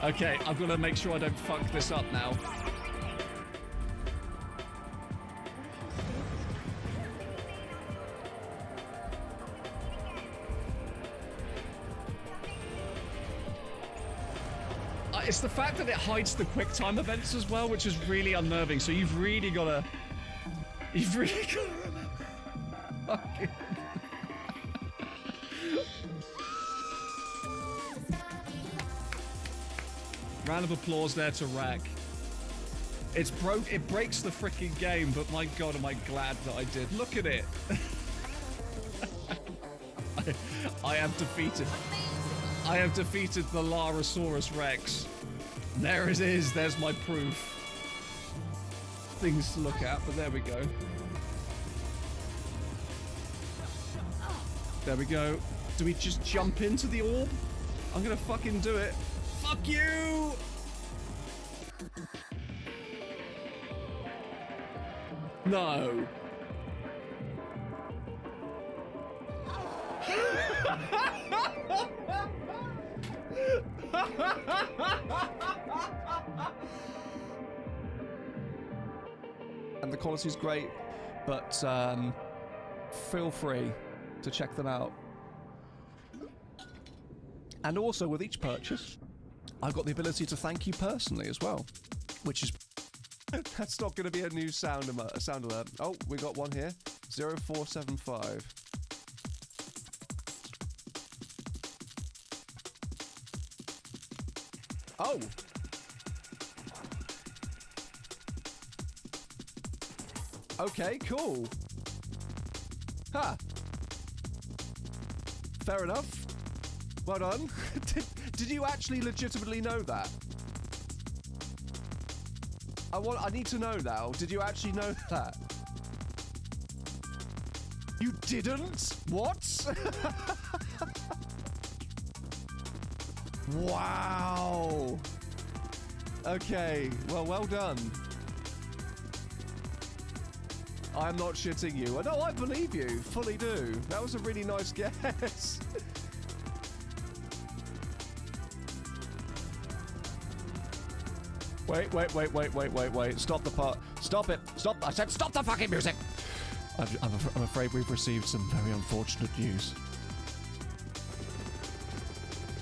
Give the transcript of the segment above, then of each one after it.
Okay, I've got to make sure I don't fuck this up now. It's the fact that it hides the quick time events as well, which is really unnerving. So you've really got to... You've really got to remember. Fucking... Round of applause there to Rack. It breaks the freaking game, but my god, am I glad that I did. Look at it. I have defeated. I have defeated the Larasaurus Rex. There it is. There's my proof. Things to look at, but there we go. There we go. Do we just jump into the orb? I'm gonna fucking do it. Fuck you! No. And the quality's great, but feel free to check them out. And also with each purchase, I've got the ability to thank you personally as well, which is... That's not going to be a new sound alert. Oh, we got one here. 0475. Oh! Okay, cool. Ha! Fair enough. Well done. Did you actually legitimately know that? I need to know now. Did you actually know that? You didn't? What? Wow. Okay. Well done. I'm not shitting you. No, I believe you. Fully do. That was a really nice guess. Wait. Stop the part. Stop it. Stop. I said stop the fucking music. I'm afraid we've received some very unfortunate news.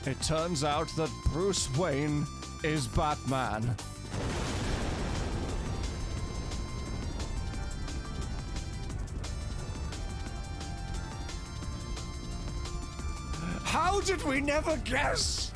It turns out that Bruce Wayne is Batman. How did we never guess?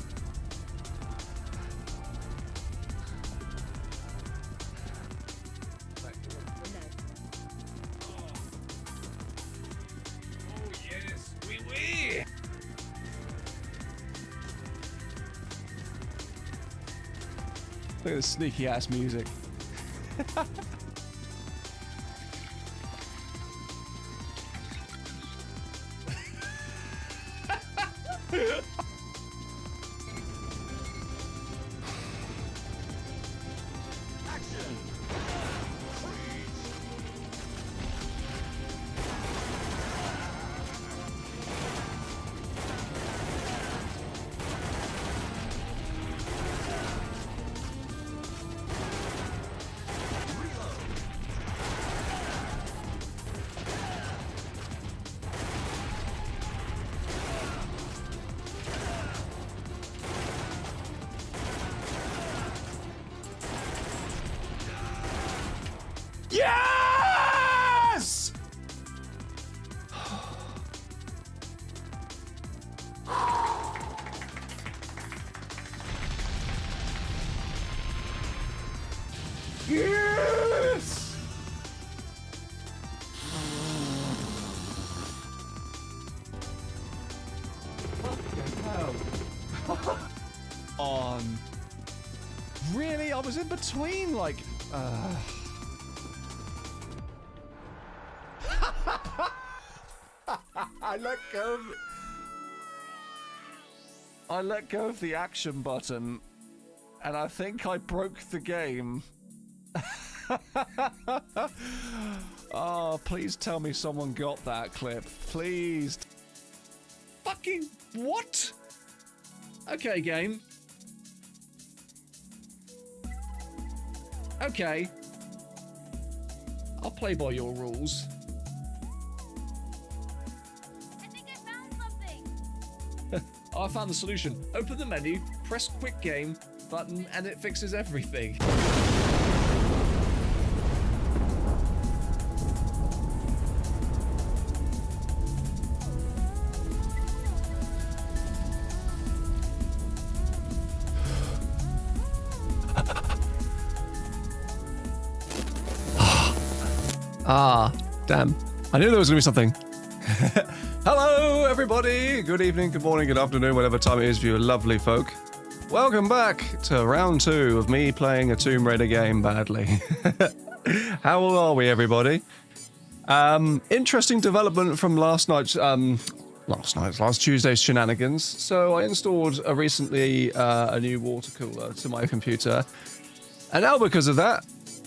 Look at this sneaky ass music. was in between, like... I let go of the action button, and I think I broke the game. Oh, please tell me someone got that clip. Please. Fucking what? Okay, game. Okay. I'll play by your rules. I think I found something. Oh, I found the solution. Open the menu, press quick game button, and it fixes everything. Ah, damn. I knew there was going to be something. Hello, everybody. Good evening, good morning, good afternoon, whatever time it is for you lovely folk. Welcome back to round 2 of me playing a Tomb Raider game badly. How are we, everybody? Interesting development from last Tuesday's shenanigans. So I installed recently a new water cooler to my computer. And now because of that,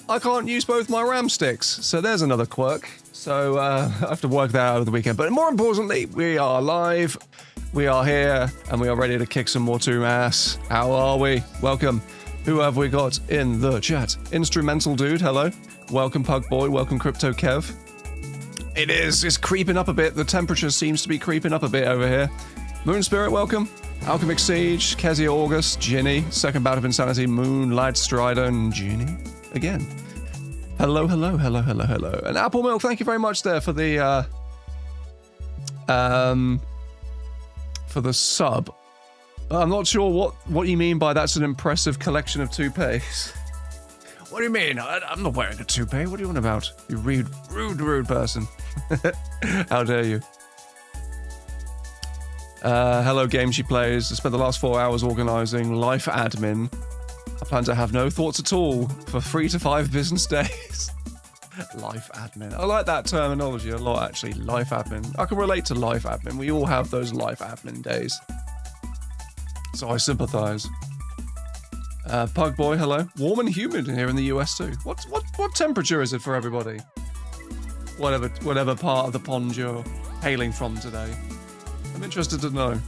I can't use both my RAM sticks, so there's another quirk. So I have to work that out over the weekend. But more importantly, we are live, we are here, and we are ready to kick some more Tomb ass. How are we? Welcome. Who have we got in the chat? Instrumental Dude, hello. Welcome Pug Boy, welcome Crypto Kev. It's creeping up a bit. The temperature seems to be creeping up a bit over here. Moon Spirit, welcome. Alchemic Siege, Kezia August, Ginny, Second Bout of Insanity, Moonlight Strider, and Ginny again. Hello, hello, hello, hello, hello. And Apple Milk, thank you very much there for the sub. I'm not sure what you mean by that's an impressive collection of toupees. What do you mean? I'm not wearing a toupee. What are you on about? You rude person. How dare you? Hello, game she plays. I spent the last 4 hours organising life admin. I plan to have no thoughts at all for 3 to 5 business days. Life admin. I like that terminology a lot, actually. Life admin. I can relate to life admin. We all have those life admin days. So I sympathise. Pug Boy, hello. Warm and humid here in the US too. What temperature is it for everybody? Whatever part of the pond you're hailing from today. I'm interested to know.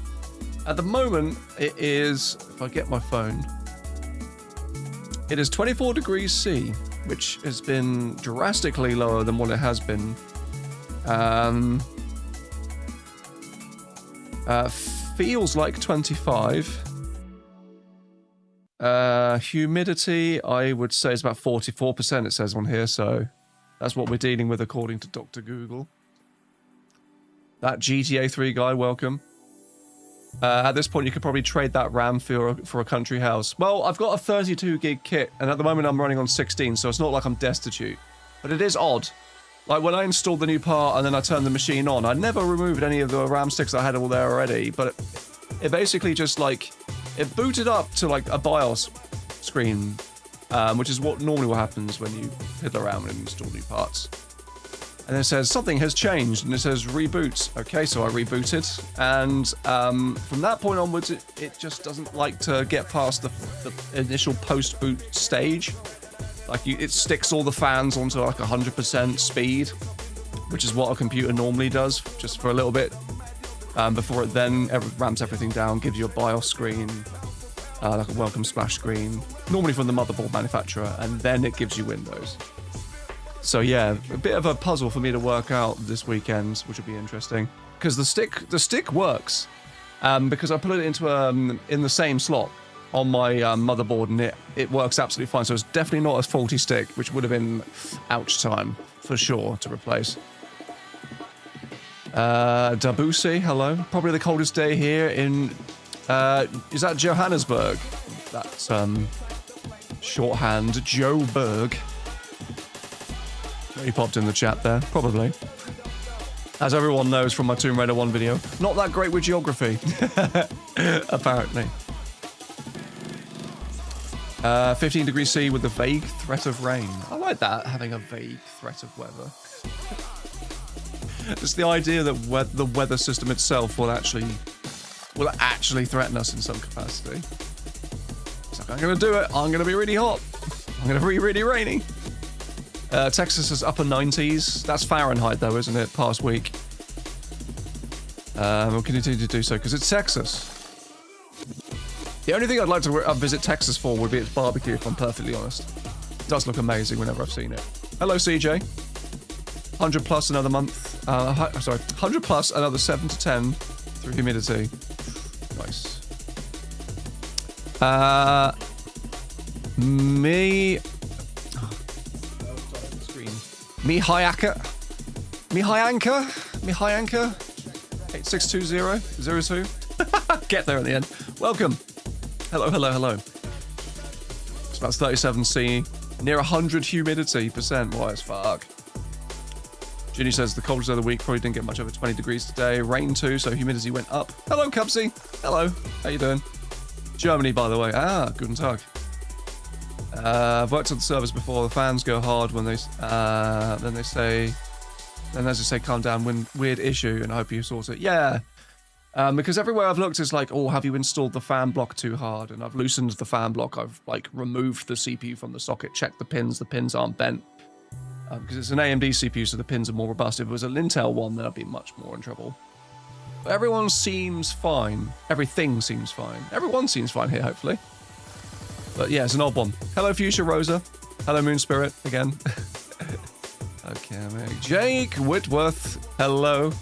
At the moment, it is, if I get my phone, it is 24 degrees C, which has been drastically lower than what it has been. Feels like 25. Humidity, I would say, is about 44%, it says on here, so that's what we're dealing with according to Dr. Google. That GTA 3 guy, welcome. At this point, you could probably trade that RAM for a country house. Well, I've got a 32 gig kit, and at the moment I'm running on 16, so it's not like I'm destitute. But it is odd. Like, when I installed the new part and then I turned the machine on, I never removed any of the RAM sticks I had all there already, but it basically just, like, it booted up to, like, a BIOS screen, which is what normally happens when you fiddle around and install new parts. And it says, something has changed, and it says, reboot. Okay, so I rebooted, and from that point onwards, it just doesn't like to get past the initial post-boot stage. Like, it sticks all the fans onto, like, 100% speed, which is what a computer normally does, just for a little bit, before it then ramps everything down, gives you a BIOS screen, like a welcome splash screen, normally from the motherboard manufacturer, and then it gives you Windows. So yeah, a bit of a puzzle for me to work out this weekend, which will be interesting. Because the stick works, because I put it into in the same slot on my motherboard, and it works absolutely fine. So it's definitely not a faulty stick, which would have been ouch time for sure to replace. Dabusi, hello. Probably the coldest day here in is that Johannesburg? That's shorthand Joburg. He popped in the chat there, probably. As everyone knows from my Tomb Raider 1 video, not that great with geography, apparently. 15 degrees C with a vague threat of rain. I like that, having a vague threat of weather. It's the idea that the weather system itself will actually threaten us in some capacity. It's like, I'm going to do it. I'm going to be really hot. I'm going to be really rainy. Texas is upper 90s. That's Fahrenheit, though, isn't it? Past week. We'll continue to do so because it's Texas. The only thing I'd like to visit Texas for would be its barbecue, if I'm perfectly honest. It does look amazing whenever I've seen it. Hello, CJ. 100 plus another month. Sorry, 100 plus another 7 to 10 through humidity. Nice. Me Hayaka. Mihayanka. 862002. Get there in the end. Welcome. Hello. It's about 37 C, near 100 humidity percent. Why as fuck? Ginny says the coldest of the week, probably didn't get much over 20 degrees today. Rain too, so humidity went up. Hello, Cubsy. Hello. How you doing? Germany, by the way. Ah, guten Tag. I've worked on the servers before. The fans go hard when they then as they say, calm down. Weird issue, and I hope you sort it. Yeah. Because everywhere I've looked, it's like, oh, have you installed the fan block too hard? And I've loosened the fan block. I've like removed the CPU from the socket, checked the pins. The pins aren't bent. Because it's an AMD CPU, so the pins are more robust. If it was an Intel one, then I'd be much more in trouble. But everyone seems fine. Everything seems fine. Everyone seems fine here, hopefully. But yeah, it's an odd one. Hello, Fuchsia Rosa. Hello, Moon Spirit, again. Okay, mate. Jake Whitworth. Hello.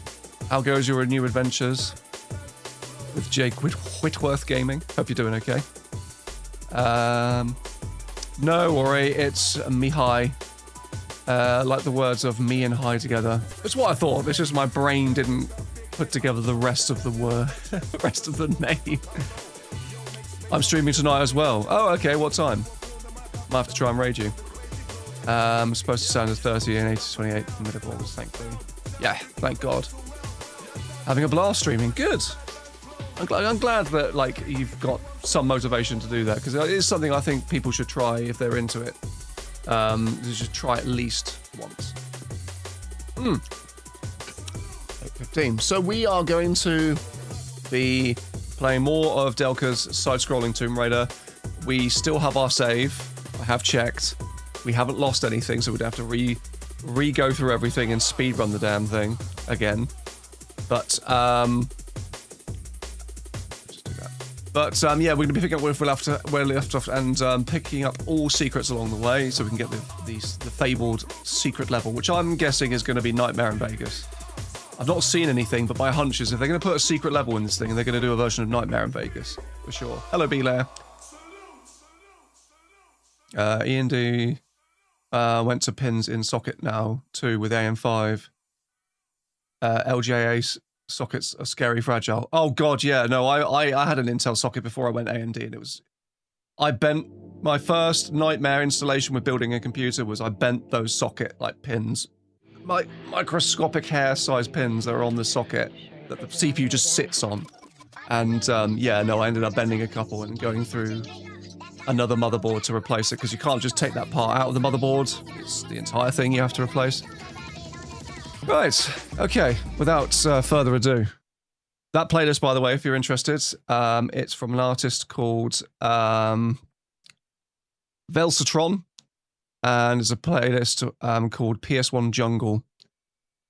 How goes your new adventures with Jake Whitworth Gaming? Hope you're doing okay. No worry, it's Mihai. Like the words of me and hi together. That's what I thought. It's just my brain didn't put together the rest of the word, the rest of the name. I'm streaming tonight as well. Oh, okay. What time? Might have to try and raid you. I'm supposed to sound at 30 and 80 to 28 for mid-balls, thankfully. Yeah, thank God. Having a blast streaming. Good. I'm glad that like you've got some motivation to do that, because it is something I think people should try if they're into it. You should try at least once. 8:15. So we are going to be playing more of Delca's side-scrolling Tomb Raider. We still have our save. I have checked. We haven't lost anything, so we'd have to re-go through everything and speedrun the damn thing again. But just do that. But yeah, we're going to be picking up where we left off and picking up all secrets along the way, so we can get the fabled secret level, which I'm guessing is going to be Nightmare in Vegas. I've not seen anything, but my hunch is if they're going to put a secret level in this thing, they're going to do a version of Nightmare in Vegas, for sure. Hello, B-Lair. E&D went to pins in socket now, too, with AM5. LGA sockets are scary fragile. Oh, God, yeah. No, I had an Intel socket before I went AMD, and it was... I bent... My first Nightmare installation with building a computer was I bent those socket, like, pins. Like microscopic hair-sized pins that are on the socket that the CPU just sits on. And yeah, no, I ended up bending a couple and going through another motherboard to replace it, because you can't just take that part out of the motherboard. It's the entire thing you have to replace. Right, okay, without further ado. That playlist, by the way, if you're interested, it's from an artist called Velsatron. And there's a playlist called PS1 Jungle.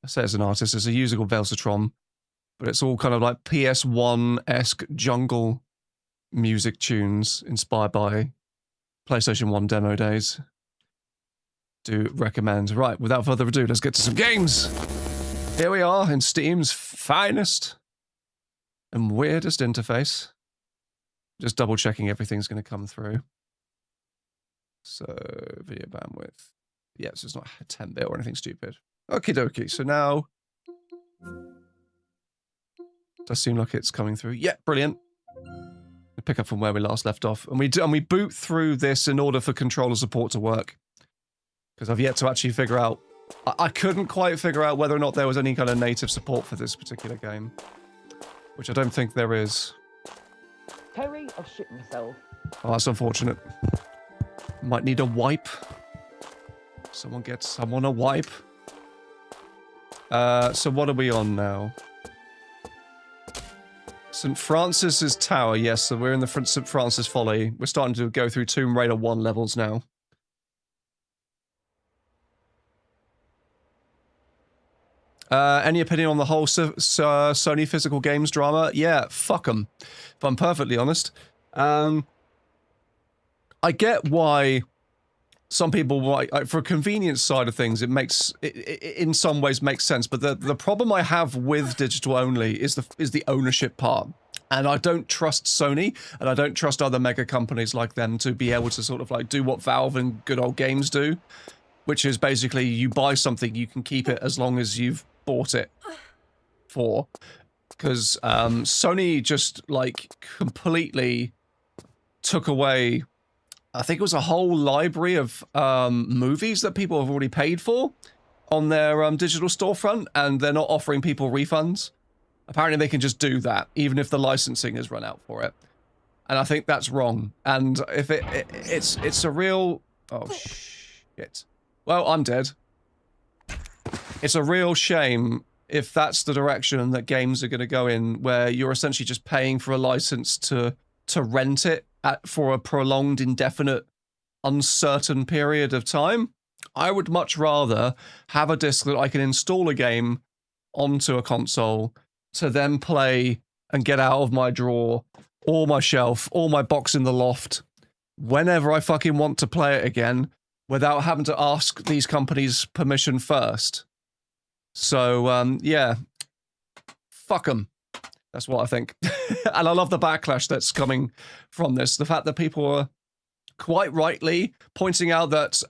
I say it's an artist, it's a user called Velsatron, but it's all kind of like PS1-esque jungle music tunes inspired by PlayStation 1 demo days. Do recommend. Right, without further ado, let's get to some games. Here we are in Steam's finest and weirdest interface. Just double checking everything's going to come through. So, video bandwidth. Yeah, so it's not 10-bit or anything stupid. Okie dokie, so now... Does seem like it's coming through. Yeah, brilliant. We pick up from where we last left off. And we boot through this in order for controller support to work. Because I've yet to actually figure out... I couldn't quite figure out whether or not there was any kind of native support for this particular game. Which I don't think there is. Terry, I've shit myself. Oh, that's unfortunate. Might need a wipe. Someone get someone a wipe. So what are we on now? St. Francis's Tower. Yes, so we're in the St. Francis Folly. We're starting to go through Tomb Raider 1 levels now. Any opinion on the whole Sony physical games drama? Yeah, fuck them. If I'm perfectly honest. I get why some people, like, for a convenience side of things, it makes, in some ways makes sense. But the problem I have with digital only is the ownership part. And I don't trust Sony, and I don't trust other mega companies like them to be able to sort of like do what Valve and good old games do, which is basically you buy something, you can keep it as long as you've bought it for. Because Sony just like completely took away, I think it was a whole library of movies that people have already paid for on their digital storefront, and they're not offering people refunds. Apparently they can just do that, even if the licensing has run out for it. And I think that's wrong. And if it's a real... Oh, shit. Well, I'm dead. It's a real shame if that's the direction that games are going to go in, where you're essentially just paying for a license to rent it for a prolonged, indefinite, uncertain period of time. I would much rather have a disc that I can install a game onto a console to then play and get out of my drawer, or my shelf, or my box in the loft, whenever I fucking want to play it again, without having to ask these companies permission first. So, yeah. Fuck them. That's what I think. And I love the backlash that's coming from this. The fact that people are quite rightly pointing out that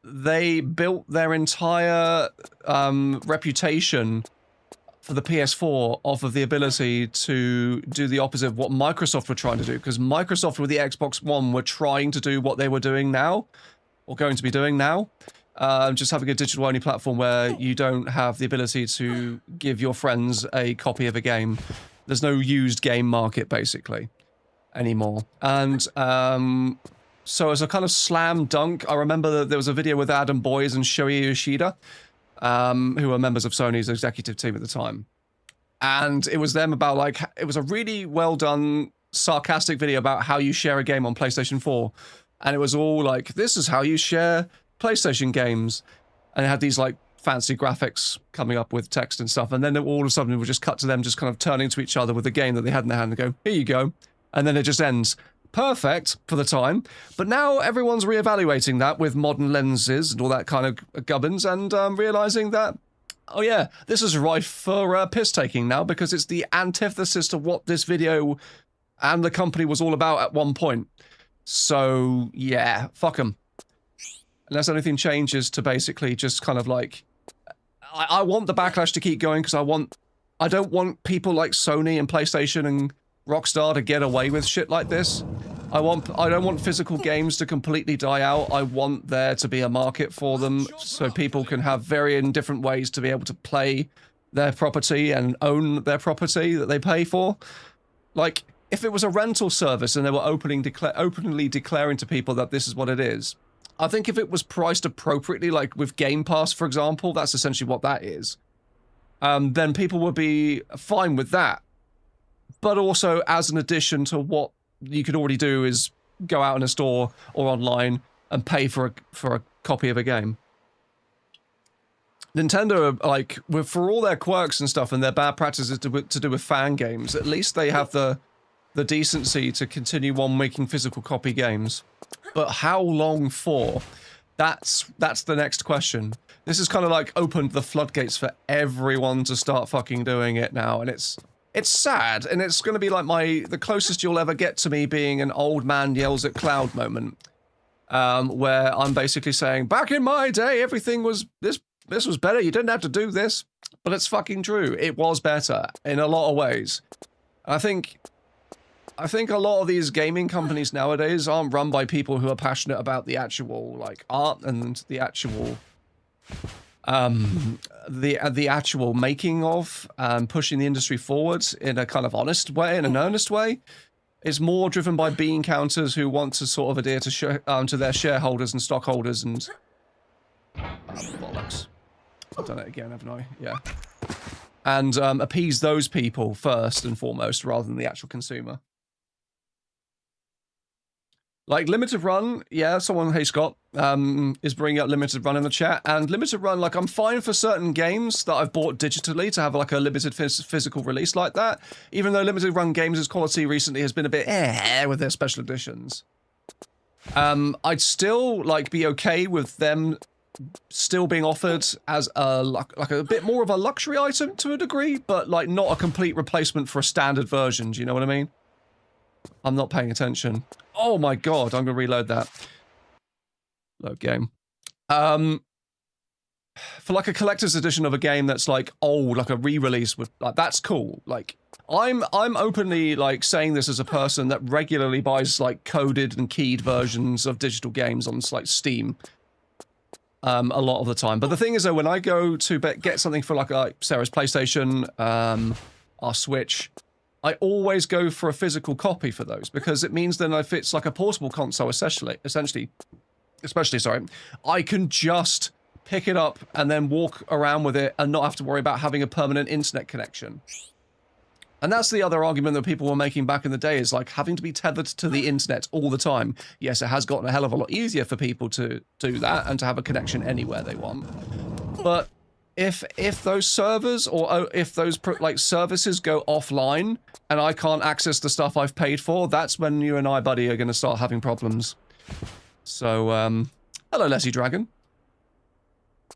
they built their entire reputation for the PS4 off of the ability to do the opposite of what Microsoft were trying to do, because Microsoft with the Xbox One were trying to do what they were doing now, or going to be doing now, just having a digital-only platform where you don't have the ability to give your friends a copy of a game. There's no used game market, basically, anymore. And so as a kind of slam dunk, I remember that there was a video with Adam Boyes and Shoei Yoshida, who were members of Sony's executive team at the time. And it was them about, like, it was a really well done, sarcastic video about how you share a game on PlayStation 4. And it was all like, this is how you share PlayStation games. And it had these, like, fancy graphics coming up with text and stuff. And then all of a sudden it would just cut to them just kind of turning to each other with the game that they had in their hand and go, here you go. And then it just ends. Perfect for the time, but now everyone's reevaluating that with modern lenses and all that kind of gubbins, and realizing that, oh yeah, this is rife for piss-taking now, because it's the antithesis to what this video and the company was all about at one point. So, yeah, fuck them. Unless anything changes to basically just kind of like... I want the backlash to keep going, because I don't want people like Sony and PlayStation and Rockstar to get away with shit like this. I don't want physical games to completely die out. I want there to be a market for them, so people can have varying different ways to be able to play their property and own their property that they pay for. Like, if it was a rental service and they were openly declaring to people that this is what it is, I think if it was priced appropriately, like with Game Pass, for example, that's essentially what that is, then people would be fine with that. But also, as an addition to what you could already do, is go out in a store or online and pay for a copy of a game. Nintendo, like, for all their quirks and stuff and their bad practices to do with fan games, at least they have the decency to continue on making physical copy games. But how long for? That's the next question. This has kind of like opened the floodgates for everyone to start fucking doing it now, and it's sad, and it's going to be like the closest you'll ever get to me being an old man yells at cloud moment, where I'm basically saying, back in my day, everything was, this was better, you didn't have to do this, but it's fucking true. It was better in a lot of ways. I think a lot of these gaming companies nowadays aren't run by people who are passionate about the actual, like, art and the actual... the actual making of pushing the industry forward in a kind of honest way, in an earnest way. It's more driven by bean counters who want to sort of adhere to their shareholders and stockholders and bollocks. I've done it again, haven't I? Yeah. And appease those people first and foremost, rather than the actual consumer. Like limited run, yeah. Someone, hey Scott, is bringing up limited run in the chat, and limited run, like I'm fine for certain games that I've bought digitally to have like a limited physical release like that. Even though limited run games' quality recently has been a bit with their special editions. I'd still like be okay with them still being offered as a like a bit more of a luxury item to a degree, but like not a complete replacement for a standard version. Do you know what I mean? I'm not paying attention. Oh my god, I'm gonna reload that. Load game. For like a collector's edition of a game that's like old, like a re-release with like that's cool. Like I'm openly like saying this as a person that regularly buys like coded and keyed versions of digital games on like Steam. A lot of the time. But the thing is though, when I go to get something for like Sarah's PlayStation, our Switch, I always go for a physical copy for those because it means then if it's like a portable console, especially, sorry, I can just pick it up and then walk around with it and not have to worry about having a permanent internet connection. And that's the other argument that people were making back in the day is like having to be tethered to the internet all the time. Yes, it has gotten a hell of a lot easier for people to do that and to have a connection anywhere they want. But if those servers or if those like services go offline and I can't access the stuff I've paid for, that's when you and I, buddy, are going to start having problems. So, hello, Leslie Dragon.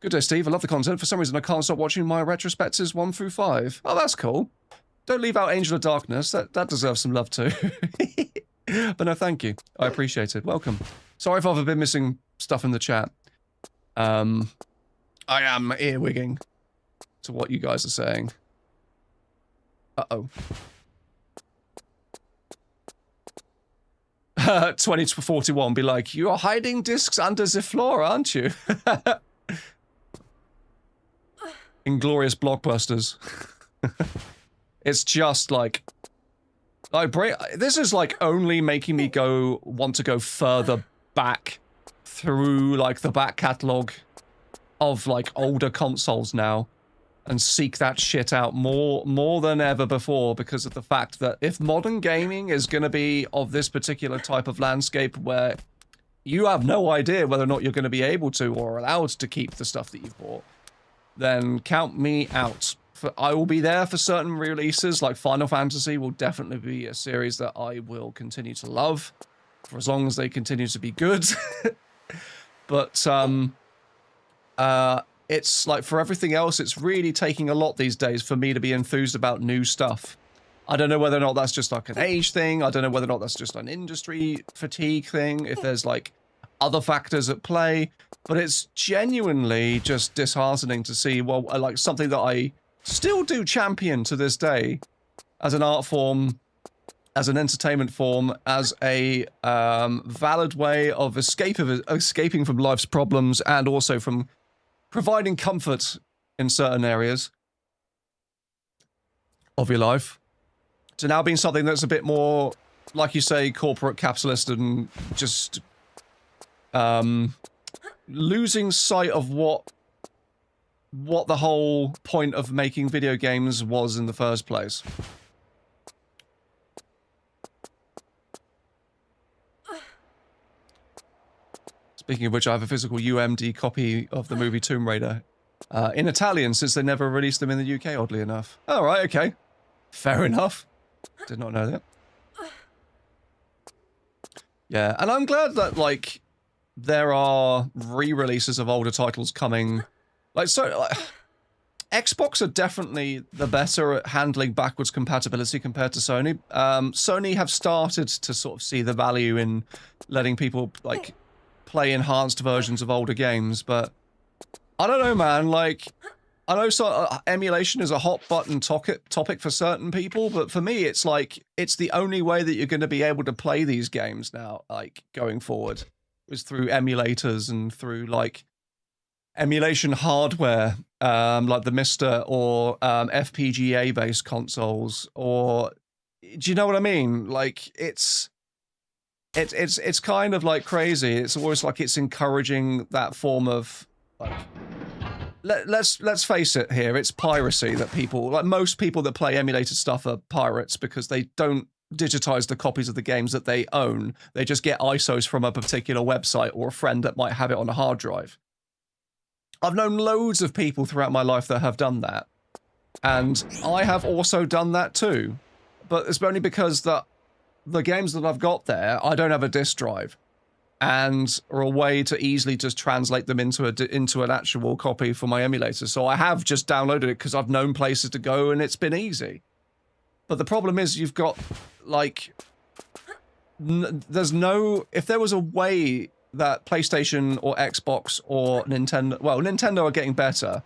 Good day, Steve. I love the content. For some reason, I can't stop watching my retrospectives 1 through 5. Oh, that's cool. Don't leave out Angel of Darkness. That deserves some love too. But no, thank you. I appreciate it. Welcome. Sorry if I've been missing stuff in the chat. I am earwigging to what you guys are saying. Uh-oh. 20 to 41 be like, you are hiding discs under the floor, aren't you? Inglorious blockbusters. It's just like this is like only making me want to go further back through like the back catalogue of like older consoles now and seek that shit out more than ever before because of the fact that if modern gaming is going to be of this particular type of landscape where you have no idea whether or not you're going to be able to or allowed to keep the stuff that you've bought, then count me out. I will be there for certain releases, like Final Fantasy will definitely be a series that I will continue to love for as long as they continue to be good. But it's like for everything else, it's really taking a lot these days for me to be enthused about new stuff. I don't know whether or not that's just like an age thing. I don't know whether or not that's just an industry fatigue thing, if there's like other factors at play, but it's genuinely just disheartening to see, well, like something that I still do champion to this day as an art form, as an entertainment form, as a valid way of escaping from life's problems and also from providing comfort in certain areas of your life, to now being something that's a bit more, like you say, corporate capitalist and just losing sight of what the whole point of making video games was in the first place. Speaking of which, I have a physical UMD copy of the movie Tomb Raider. In Italian, since they never released them in the UK, oddly enough. Oh, right, okay. Fair enough. Did not know that. Yeah, and I'm glad that, like, there are re-releases of older titles coming. Like, so, Xbox are definitely the better at handling backwards compatibility compared to Sony. Sony have started to sort of see the value in letting people, like, play enhanced versions of older games, but I don't know, man. Like, I know emulation is a hot button topic for certain people, but for me, it's like, it's the only way that you're going to be able to play these games now, like, going forward, is through emulators and through, like, emulation hardware, like the Mister or FPGA-based consoles, or Do you know what I mean? Like, it's kind of like crazy. It's always like it's encouraging that form of, like, let's face it here, it's piracy that people, like most people that play emulated stuff are pirates because they don't digitize the copies of the games that they own. They just get ISOs from a particular website or a friend that might have it on a hard drive. I've known loads of people throughout my life that have done that. And I have also done that too. But it's only because the games that I've got there, I don't have a disk drive. And or a way to easily just translate them into an actual copy for my emulator. So I have just downloaded it because I've known places to go and it's been easy. But the problem is you've got, like, there's no... If there was a way that PlayStation or Xbox or Nintendo... Well, Nintendo are getting better.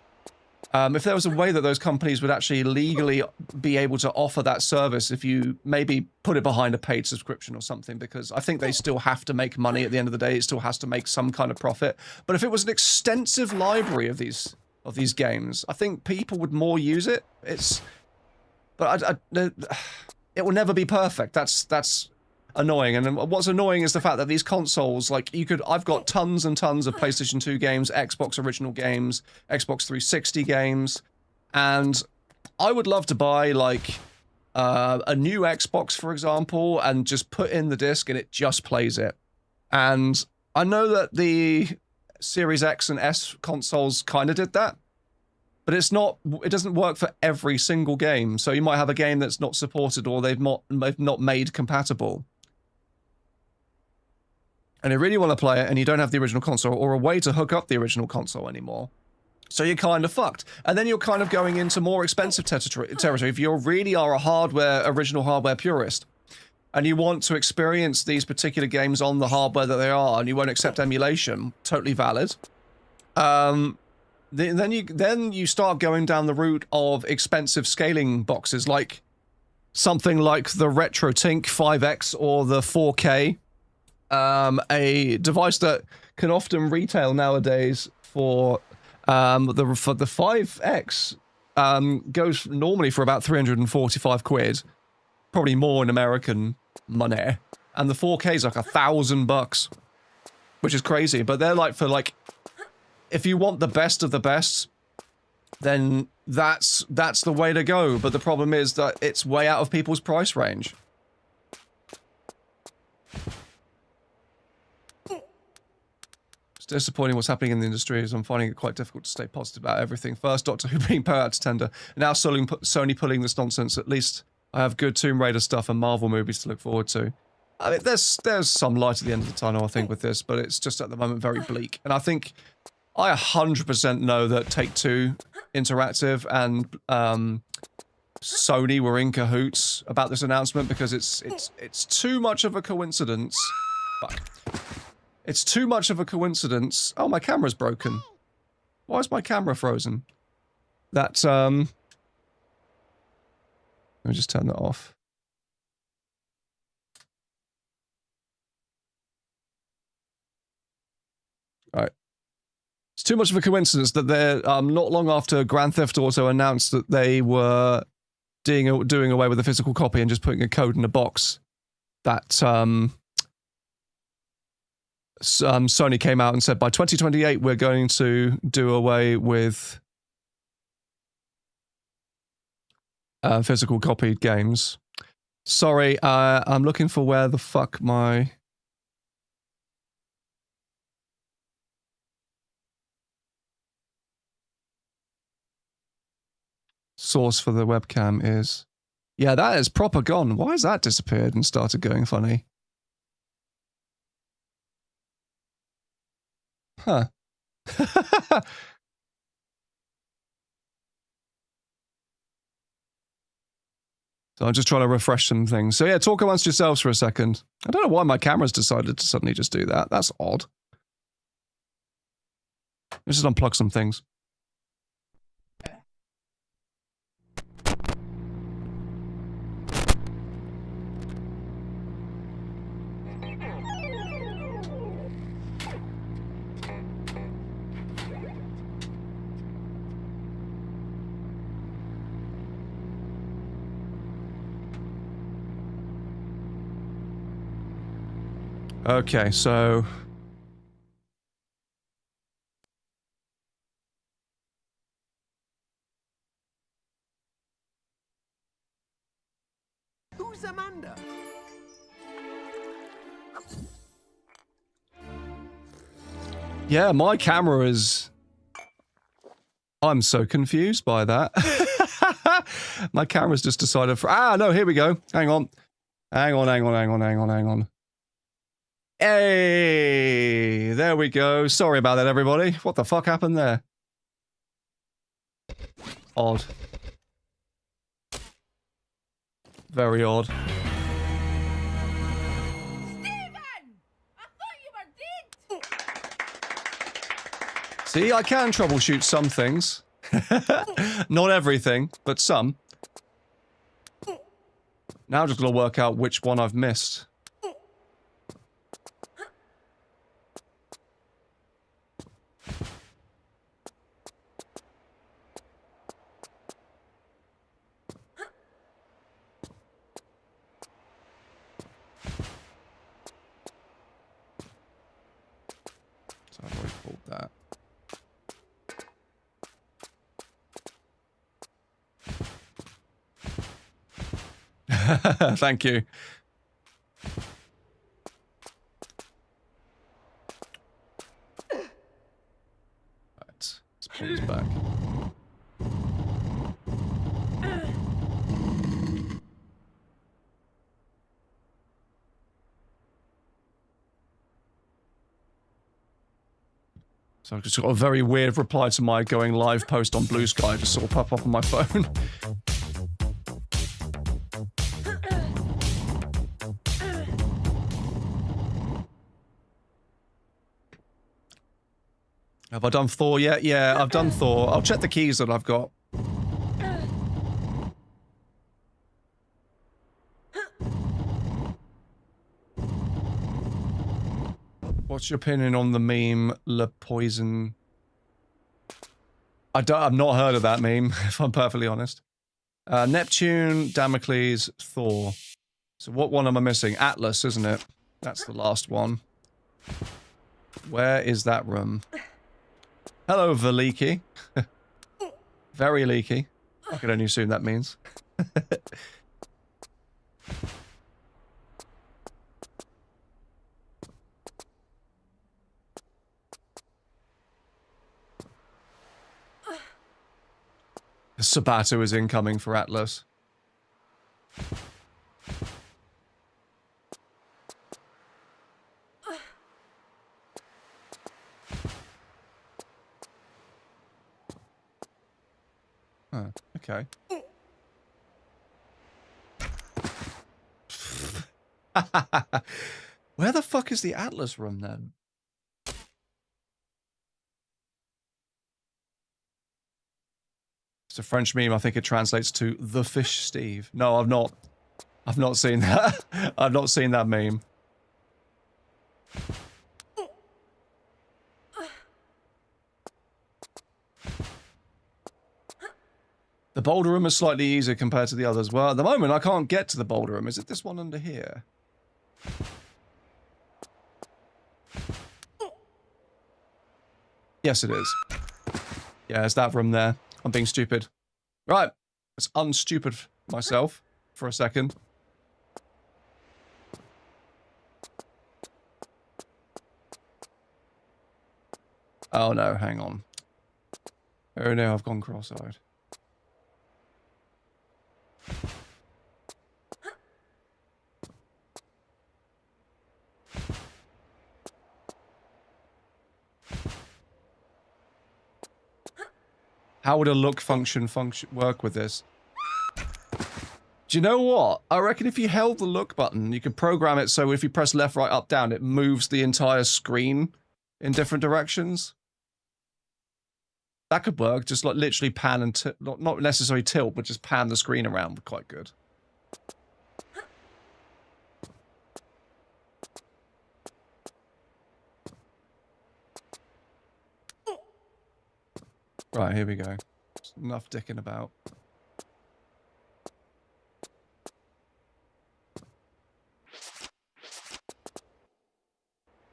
If there was a way that those companies would actually legally be able to offer that service, if you maybe put it behind a paid subscription or something, because I think they still have to make money at the end of the day. It still has to make some kind of profit. But if it was an extensive library of these games, I think people would more use it. But it will never be perfect. That's annoying. And what's annoying is the fact that these consoles, like, I've got tons and tons of PlayStation 2 games, Xbox original games, Xbox 360 games, and I would love to buy, like, a new Xbox, for example, and just put in the disc and it just plays it. And I know that the Series X and S consoles kind of did that, but it doesn't work for every single game. So you might have a game that's not supported or they've not made compatible. And you really want to play it and you don't have the original console or a way to hook up the original console anymore. So you're kind of fucked. And then you're kind of going into more expensive territory if you really are a original hardware purist. And you want to experience these particular games on the hardware that they are and you won't accept emulation. Totally valid. Then you start going down the route of expensive scaling boxes, like something like the RetroTink 5X or the 4K, a device that can often retail nowadays for the 5X goes normally for about 345 quid, probably more in American money, and the 4K is like $1,000, which is crazy. But they're like for like. If you want the best of the best, then that's the way to go. But the problem is that it's way out of people's price range. It's disappointing what's happening in the industry, as I'm finding it quite difficult to stay positive about everything. First, Doctor Who being put out to tender. Now Sony pulling this nonsense. At least I have good Tomb Raider stuff and Marvel movies to look forward to. I mean, there's some light at the end of the tunnel, I think, with this, but it's just at the moment very bleak. And I think... I 100% know that Take-Two Interactive and Sony were in cahoots about this announcement because it's too much of a coincidence. Fuck. It's too much of a coincidence. Oh, my camera's broken. Why is my camera frozen? Let me just turn that off. All right. It's too much of a coincidence that they're not long after Grand Theft Auto announced that they were doing away with the physical copy and just putting a code in a box, that Sony came out and said by 2028 we're going to do away with physical copied games. Sorry, I'm looking for where the fuck my... source for the webcam is. Yeah, that is proper gone. Why has that disappeared and started going funny? Huh. So I'm just trying to refresh some things. So yeah, talk amongst yourselves for a second. I don't know why my camera's decided to suddenly just do that. That's odd. Let's just unplug some things. Okay, so... Who's Amanda? Yeah, my camera is... I'm so confused by that. My camera's just decided for... Ah, no, here we go. Hang on. Hang on. Hey! There we go. Sorry about that, everybody. What the fuck happened there? Odd. Very odd. Steven! I thought you were dead! See, I can troubleshoot some things. Not everything, but some. Now I'm just gonna work out which one I've missed. So I've already pulled that. Thank you. Right, let's pull this back. So I've just got a very weird reply to my going live post on Blue Sky, just sort of pop up on my phone. Have I done Thor yet? Yeah, I've done Thor. I'll check the keys that I've got. What's your opinion on the meme, Le Poison? I've not heard of that meme, if I'm perfectly honest. Neptune, Damocles, Thor. So what one am I missing? Atlas, isn't it? That's the last one. Where is that room? Hello, Valiki. Very leaky. I can only assume that means. Sabato is incoming for Atlas. Huh, okay. Where the fuck is the Atlas room then? It's a French meme. I think it translates to the fish Steve. No, I've not seen that. I've not seen that meme. The boulder room is slightly easier compared to the others. Well, at the moment, I can't get to the boulder room. Is it this one under here? Yes, it is. Yeah, it's that room there. I'm being stupid. Right. Let's unstupid myself for a second. Oh no, hang on. Oh no, I've gone cross-eyed. How would a look function work with this? Do you know what? I reckon if you held the look button, you could program it so if you press left, right, up, down, it moves the entire screen in different directions. That could work, just like literally pan and not necessarily tilt, but just pan the screen around. Quite good. Right, here we go. Enough dicking about.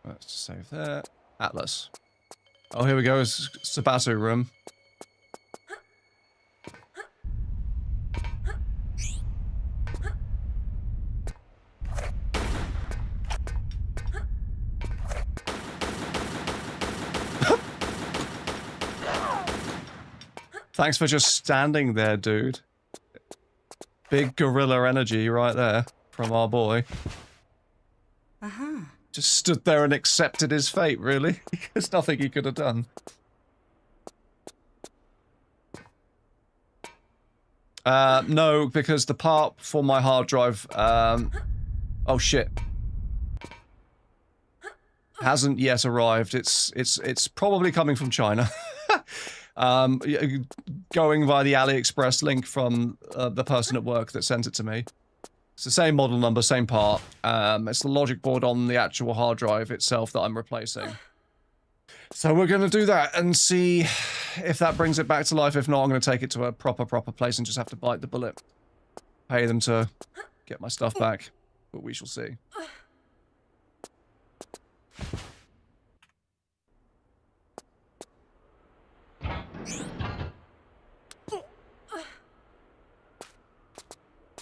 Let's just save there. Atlas. Oh, here we go. It's Sabatu room. Thanks for just standing there, dude. Big gorilla energy right there from our boy. Just stood there and accepted his fate, really. There's nothing he could have done. No, because the part for my hard drive, oh shit. Hasn't yet arrived. It's probably coming from China. Going via the AliExpress link from the person at work that sent it to me. It's the same model number, same part. It's the logic board on the actual hard drive itself that I'm replacing. So we're going to do that and see if that brings it back to life. If not, I'm going to take it to a proper place and just have to bite the bullet. Pay them to get my stuff back. But we shall see.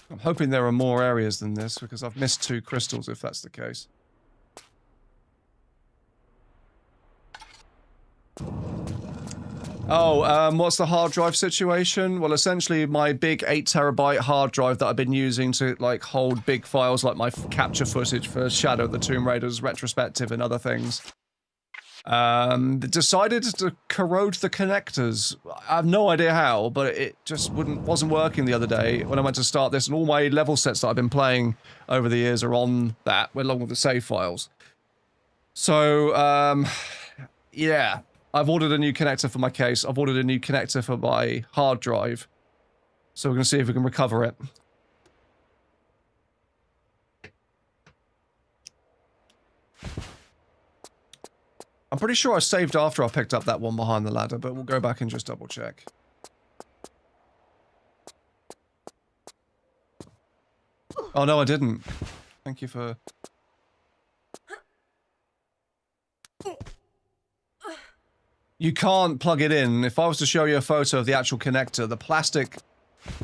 I'm hoping there are more areas than this, because I've missed 2 crystals if that's the case. Oh, what's the hard drive situation? Well, essentially my big 8 terabyte hard drive that I've been using to, like, hold big files like my capture footage for Shadow of the Tomb Raider's retrospective and other things. Decided to corrode the connectors. I have no idea how, but it just wasn't working the other day when I went to start this, and all my level sets that I've been playing over the years are on that, along with the save files. So, yeah. I've ordered a new connector for my case. I've ordered a new connector for my hard drive. So we're going to see if we can recover it. I'm pretty sure I saved after I picked up that one behind the ladder, but we'll go back and just double check. Oh no, I didn't. Thank you for... You can't plug it in. If I was to show you a photo of the actual connector, the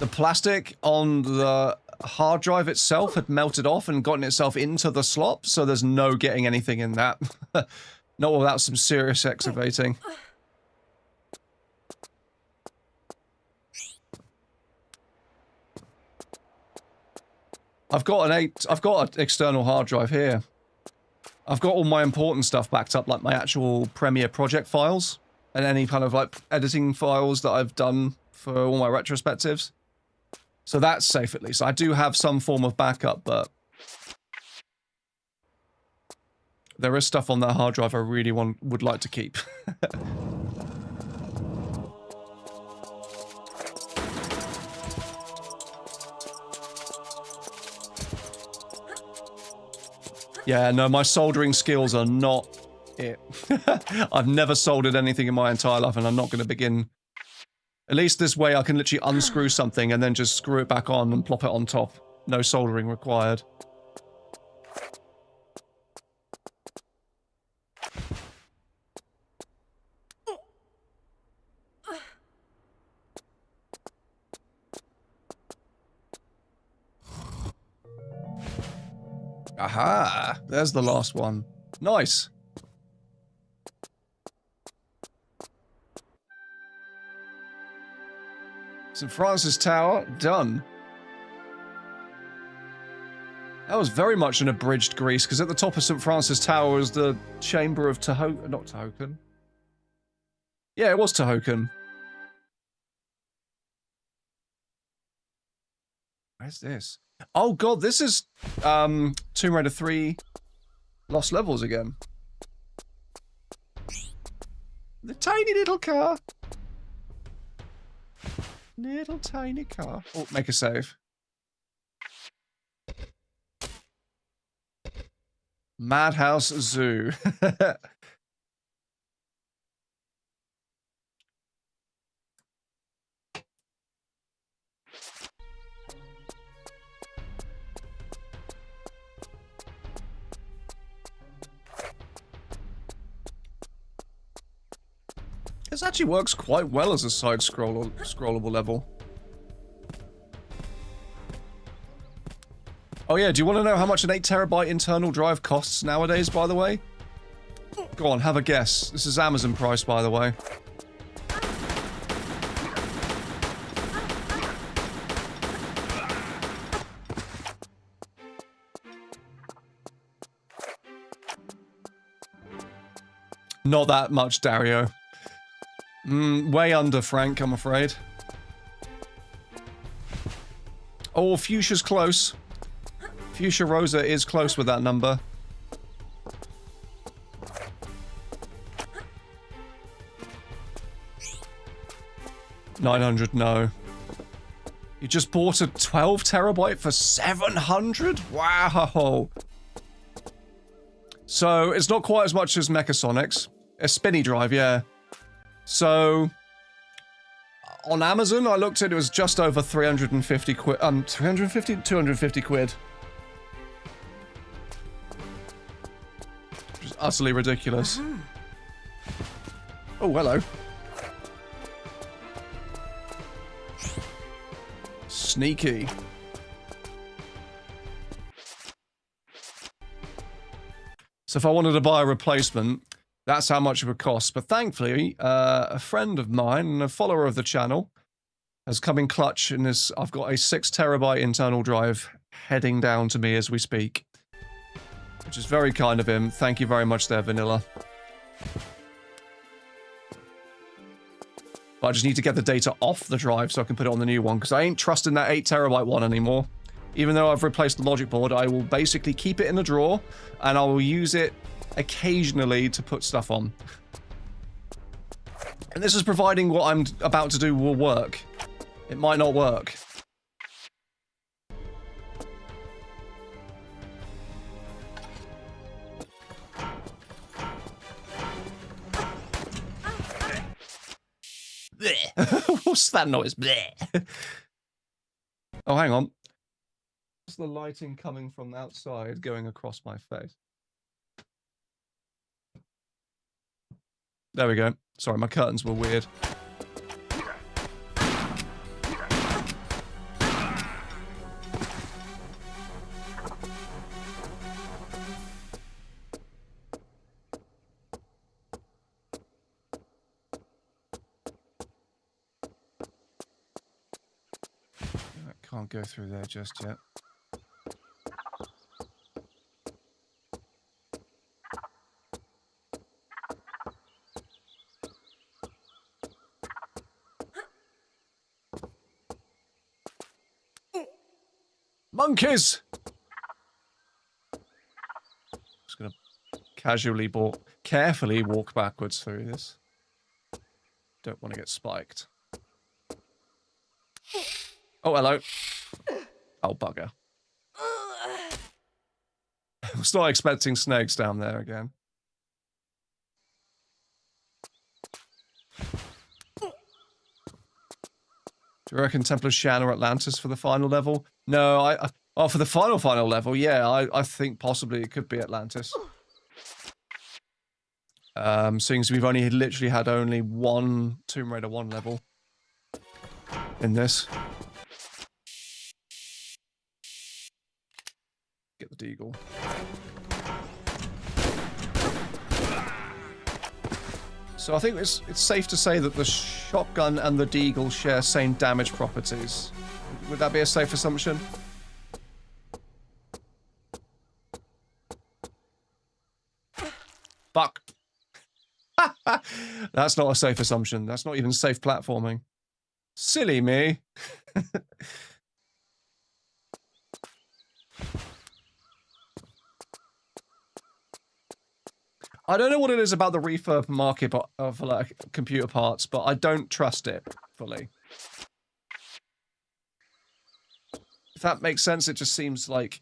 plastic on the hard drive itself had melted off and gotten itself into the slot, so there's no getting anything in that. Not without some serious excavating. I've got an external hard drive here. I've got all my important stuff backed up, like my actual Premiere project files, and any kind of, like, editing files that I've done for all my retrospectives. So that's safe at least. I do have some form of backup, but... there is stuff on that hard drive I really would like to keep. Yeah, no, my soldering skills are not it. I've never soldered anything in my entire life, and I'm not going to begin. At least this way I can literally unscrew something and then just screw it back on and plop it on top. No soldering required. Aha! There's the last one. Nice! St. Francis Tower, done. That was very much an abridged Greece, because at the top of St. Francis Tower was the Chamber of not Tehokan. Yeah, it was Tehokan. Where's this? Oh god, this is Tomb Raider 3 Lost Levels again. The tiny little car. Little tiny car. Oh, make a save. Madhouse Zoo. This actually works quite well as a scrollable level. Oh yeah, do you want to know how much an 8TB internal drive costs nowadays, by the way? Go on, have a guess. This is Amazon price, by the way. Not that much, Dario. Way under, Frank, I'm afraid. Oh, Fuchsia's close. Fuchsia Rosa is close with that number. $900, no. You just bought a 12TB for $700? Wow. So, it's not quite as much as Mechasonics. A spinny drive, yeah. So, on Amazon, I looked at it was just over 350 quid. 350? 250 quid. Which is utterly ridiculous. Oh, hello. Sneaky. So if I wanted to buy a replacement, that's how much it would cost. But thankfully, a friend of mine and a follower of the channel has come in clutch in this. I've got a 6TB internal drive heading down to me as we speak, which is very kind of him. Thank you very much there, Vanilla. But I just need to get the data off the drive so I can put it on the new one, because I ain't trusting that 8TB one anymore. Even though I've replaced the logic board, I will basically keep it in the drawer, and I will use it occasionally to put stuff on. And this is providing what I'm about to do will work. It might not work. What's that noise? Oh, hang on. What's the lighting coming from outside going across my face? There we go. Sorry, my curtains were weird. I can't go through there just yet. Monkeys! Just gonna carefully walk backwards through this. Don't want to get spiked. Oh, hello. Oh, bugger. I was not expecting snakes down there again. Do you reckon Templar Shan or Atlantis for the final level? No, oh, for the final level, yeah, I think possibly it could be Atlantis. Seeing as we've only literally had only one Tomb Raider 1 level in this. Get the deagle. So I think it's safe to say that the shotgun and the deagle share same damage properties. Would that be a safe assumption? Fuck. That's not a safe assumption. That's not even safe platforming. Silly me. I don't know what it is about the refurb market for like computer parts, but I don't trust it fully. If that makes sense, it just seems like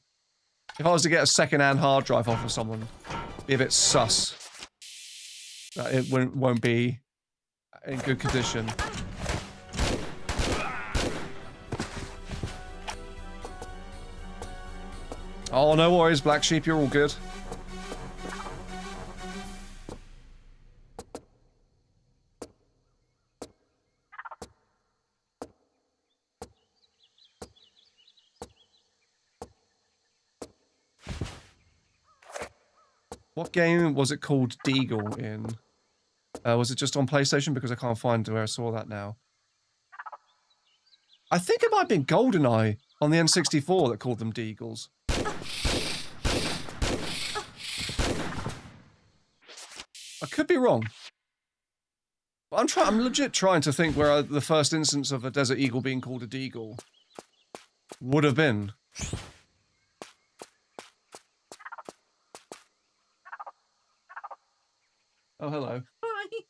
if I was to get a second-hand hard drive off of someone, it'd be a bit sus that it won't be in good condition. Oh, no worries, Black Sheep, you're all good. What game was it called Deagle in? Was it just on PlayStation? Because I can't find where I saw that now. I think it might have been GoldenEye on the N64 that called them Deagles. I could be wrong. But I'm legit trying to think where the first instance of a Desert Eagle being called a Deagle would have been. Oh, hello. Hi.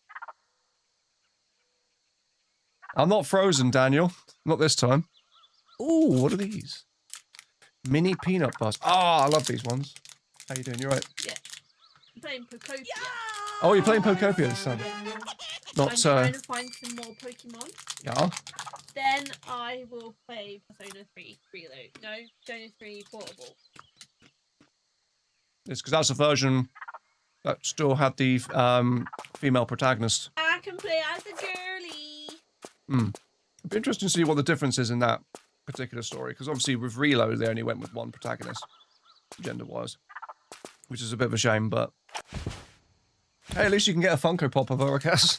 I'm not frozen, Daniel. Not this time. Ooh, what are these? Mini peanut bars. Ah, I love these ones. How you doing? You right? Yeah. I'm playing Pokopia. Oh, you're playing Pokopia this time. Yeah. Not I'm trying to find some more Pokemon. Yeah. Then I will play Persona 3 Reload. No, Persona 3 Portable. It's because that's a version that still had the female protagonist. I can play as a girly. It'd be interesting to see what the difference is in that particular story, because obviously with Reload they only went with one protagonist, gender-wise, which is a bit of a shame, but hey, at least you can get a Funko Pop of her, I guess.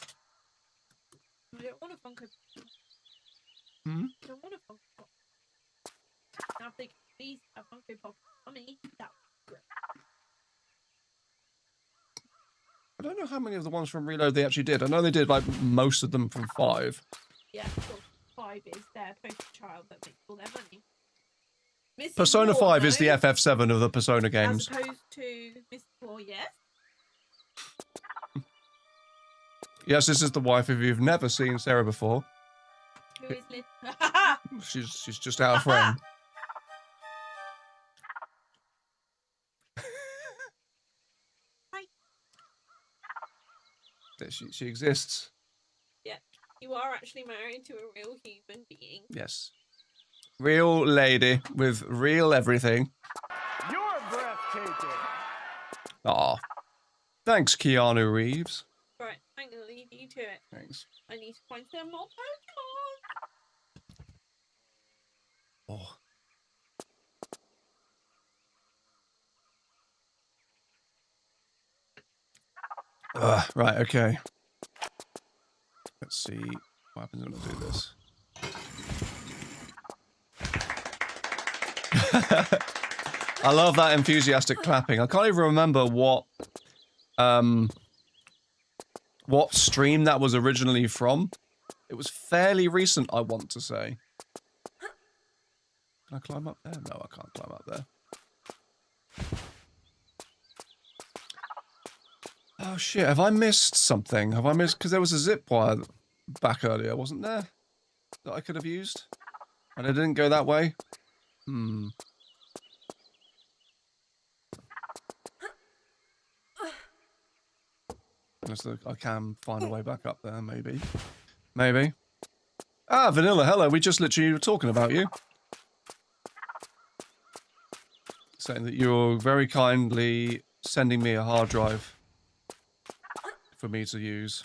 I don't want a Funko Pop. Hmm? I don't want a Funko Pop. Now if they could please a Funko Pop for me, that would be great. I don't know how many of the ones from Reload they actually did. I know they did like most of them from 5. Yeah, well, 5 is their poster child that makes all their money. Mrs. Persona War, 5 is the though, FF7 of the Persona games. As opposed to Mrs. War, yes? Yes, this is the wife. If you've never seen Sarah before, Who is Liz? she's just out of frame. Hi. She exists. Yeah, you are actually married to a real human being. Yes. Real lady with real everything. You're breathtaking. Aw. Thanks, Keanu Reeves. Right, I'm gonna leave you to it. Thanks. I need to find some more Pokemon. Oh. Right, okay. Let's see what happens when I do this. I love that enthusiastic clapping. I can't even remember what stream that was originally from. It was fairly recent, I want to say. Can I climb up there? No, I can't climb up there. Oh shit, have I missed something? Have I missed... Because there was a zip wire back earlier, wasn't there? That I could have used? And it didn't go that way? Unless I can find a way back up there, maybe. Maybe. Ah, Vanilla, hello, we just literally were talking about you. Saying that you're very kindly sending me a hard drive for me to use.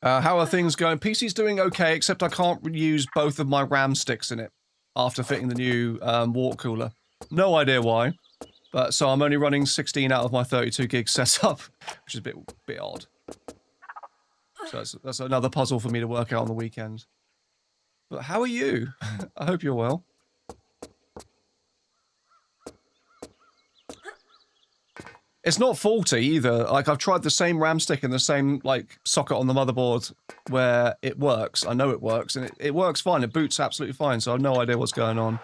How are things going? PC's doing okay, except I can't use both of my RAM sticks in it after fitting the new water cooler. No idea why. But so I'm only running 16 out of my 32 gig setup, which is a bit odd. So that's another puzzle for me to work out on the weekend. But how are you? I hope you're well. It's not faulty either. Like, I've tried the same RAM stick and the same, like, socket on the motherboard where it works. I know it works, and it works fine. It boots absolutely fine, so I have no idea what's going on.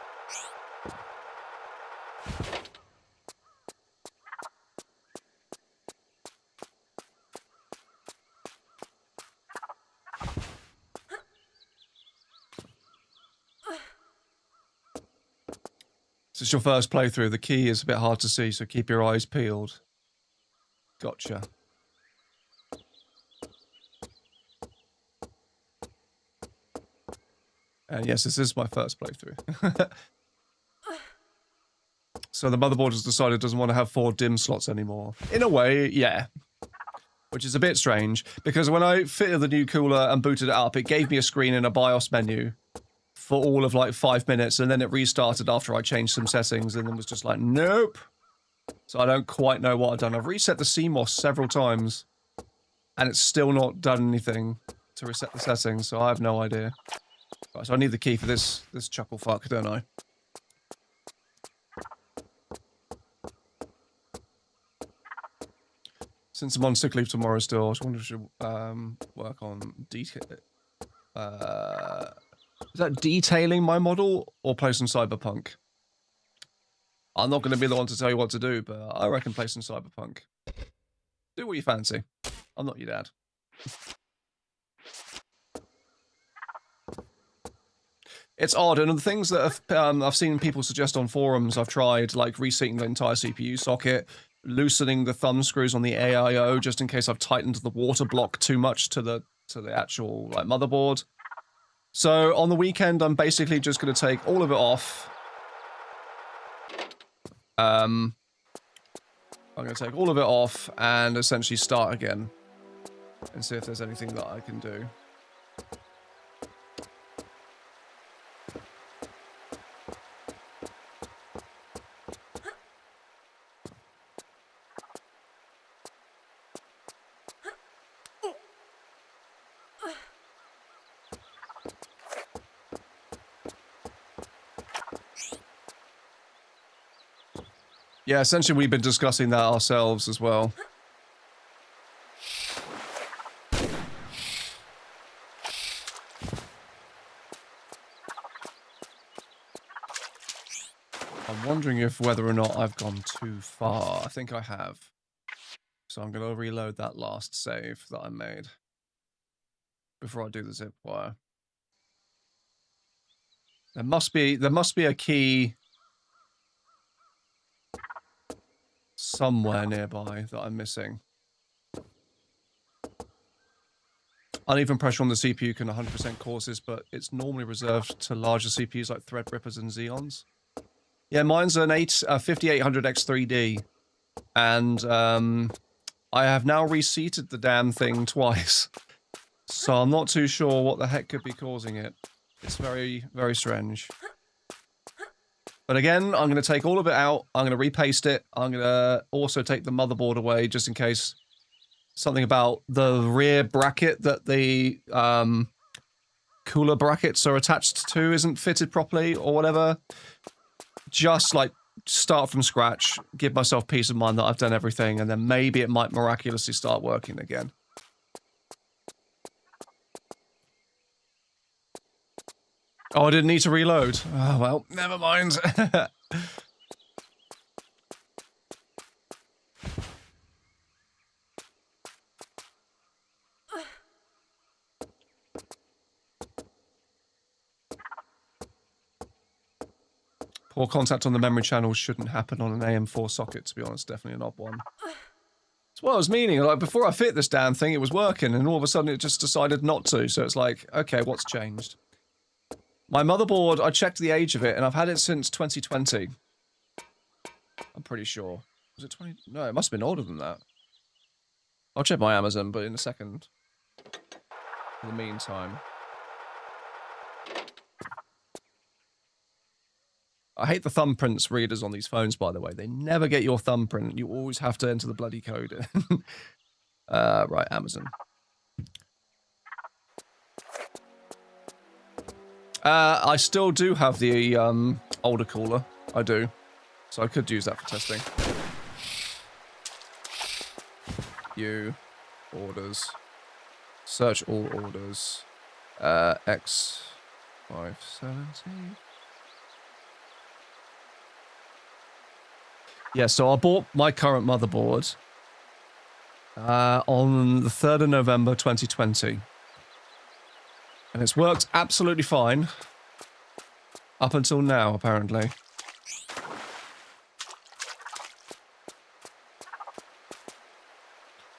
This is your first playthrough. The key is a bit hard to see, so keep your eyes peeled. Gotcha. And yes, this is my first playthrough. So the motherboard has decided it doesn't want to have 4 DIMM slots anymore. In a way, yeah. Which is a bit strange, because when I fitted the new cooler and booted it up, it gave me a screen in a BIOS menu for all of like 5 minutes, and then it restarted after I changed some settings, and then was just like, nope, So I don't quite know what I've done. I've reset the CMOS several times, and it's still not done anything to reset the settings, so I have no idea. Right, so I need the key for this chuckle fuck, don't I? Since I'm on sick leave tomorrow still, I was wondering if I should work on is that detailing my model or play some Cyberpunk? I'm not going to be the one to tell you what to do, but I reckon play some Cyberpunk. Do what you fancy. I'm not your dad. It's odd, and the things that I've seen people suggest on forums, I've tried, like reseating the entire CPU socket, loosening the thumb screws on the AIO just in case I've tightened the water block too much to the actual like motherboard. So on the weekend, I'm basically just going to take all of it off. I'm going to take all of it off and essentially start again and see if there's anything that I can do. Yeah, essentially we've been discussing that ourselves as well. I'm wondering if whether or not I've gone too far. I think I have. So I'm going to reload that last save that I made before I do the zip wire. There must be a key somewhere nearby that I'm missing. Uneven pressure on the CPU can 100% cause this, but it's normally reserved to larger CPUs like Threadrippers and Xeons. Yeah, mine's an 5800X3D, and I have now reseated the damn thing twice, so I'm not too sure what the heck could be causing it. It's very, very strange. But again, I'm going to take all of it out. I'm going to repaste it. I'm going to also take the motherboard away just in case something about the rear bracket that the cooler brackets are attached to isn't fitted properly or whatever. Just like start from scratch, give myself peace of mind that I've done everything, and then maybe it might miraculously start working again. Oh, I didn't need to reload. Oh, well, never mind. Poor contact on the memory channel shouldn't happen on an AM4 socket, to be honest. Definitely an odd one. That's what I was meaning. Like, before I fit this damn thing, it was working, and all of a sudden it just decided not to. So it's like, okay, what's changed? My motherboard, I checked the age of it, and I've had it since 2020. I'm pretty sure. Was it 20? No, it must have been older than that. I'll check my Amazon, but in a second. In the meantime. I hate the thumbprints readers on these phones, by the way. They never get your thumbprint. You always have to enter the bloody code. Right, Amazon. I still do have the older cooler. I do. So I could use that for testing. View. Orders. Search all orders. X570. Yeah, so I bought my current motherboard on the 3rd of November 2020. And it's worked absolutely fine. Up until now, apparently.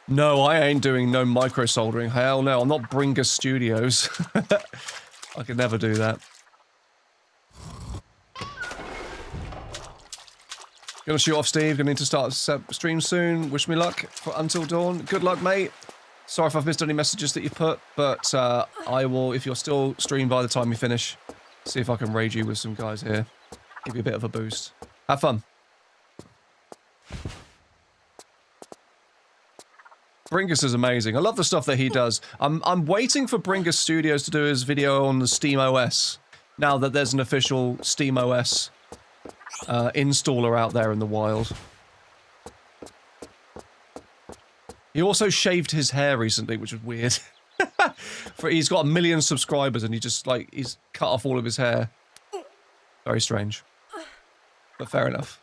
No, I ain't doing no micro soldering. Hell no, I'm not Bringer Studios. I could never do that. Gonna shoot off, Steve. Gonna need to start a stream soon. Wish me luck for Until Dawn. Good luck, mate. Sorry if I've missed any messages that you put, but I will, if you're still streamed by the time you finish, see if I can raid you with some guys here. Give you a bit of a boost. Have fun. Bringus is amazing. I love the stuff that he does. I'm waiting for Bringus Studios to do his video on the Steam OS. Now that there's an official Steam OS installer out there in the wild. He also shaved his hair recently, which was weird. He's got 1 million subscribers and he just, like, he's cut off all of his hair. Very strange. But fair enough.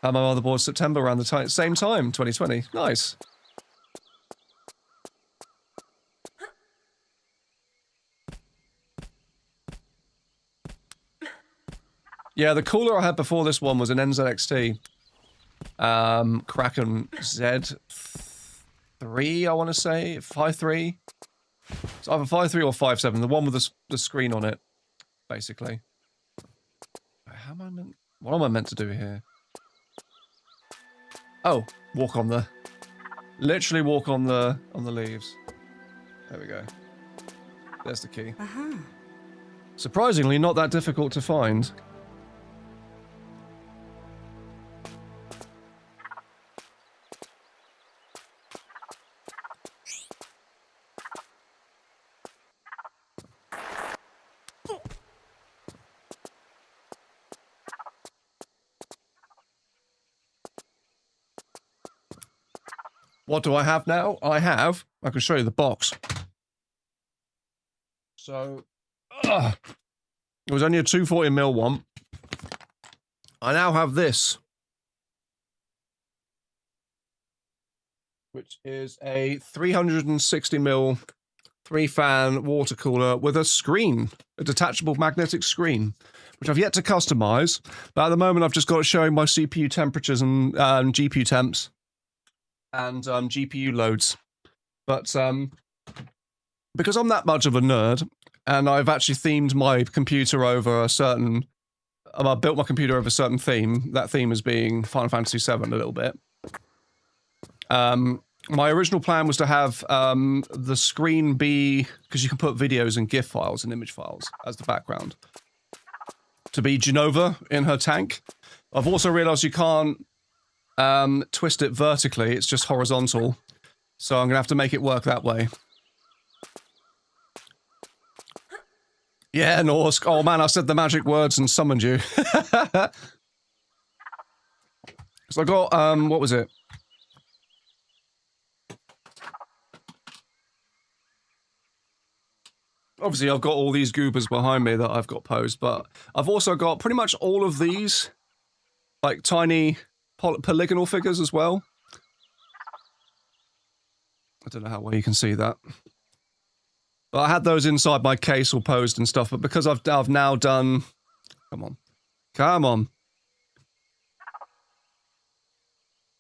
My motherboard September around the same time, 2020. Nice. Yeah, the cooler I had before this one was an NZXT. Kraken Z3, I want to say. 5.3. It's either 5.3 or 5.7. The one with the screen on it, basically. How am I meant... What am I meant to do here? Oh, walk on the... Literally walk on the leaves. There we go. There's the key. Surprisingly, not that difficult to find. What do I have now? I can show you the box. So, it was only a 240mm one. I now have this. Which is a 360mm 3-fan water cooler with a screen. A detachable magnetic screen. Which I've yet to customize. But at the moment I've just got it showing my CPU temperatures and GPU temps. And GPU loads. But because I'm that much of a nerd, and I've actually themed my computer over a certain... I built my computer over a certain theme, that theme is being Final Fantasy VII a little bit. My original plan was to have the screen be... because you can put videos and GIF files and image files as the background. To be Genova in her tank. I've also realised you can't twist it vertically, it's just horizontal. So I'm gonna have to make it work that way. Yeah, Norsk. Oh man, I said the magic words and summoned you. So I got, what was it? Obviously I've got all these goobers behind me that I've got posed, but I've also got pretty much all of these, like tiny polygonal figures as well. I don't know how well you can see that. But I had those inside my case all posed and stuff, but because I've now done... Come on. Come on.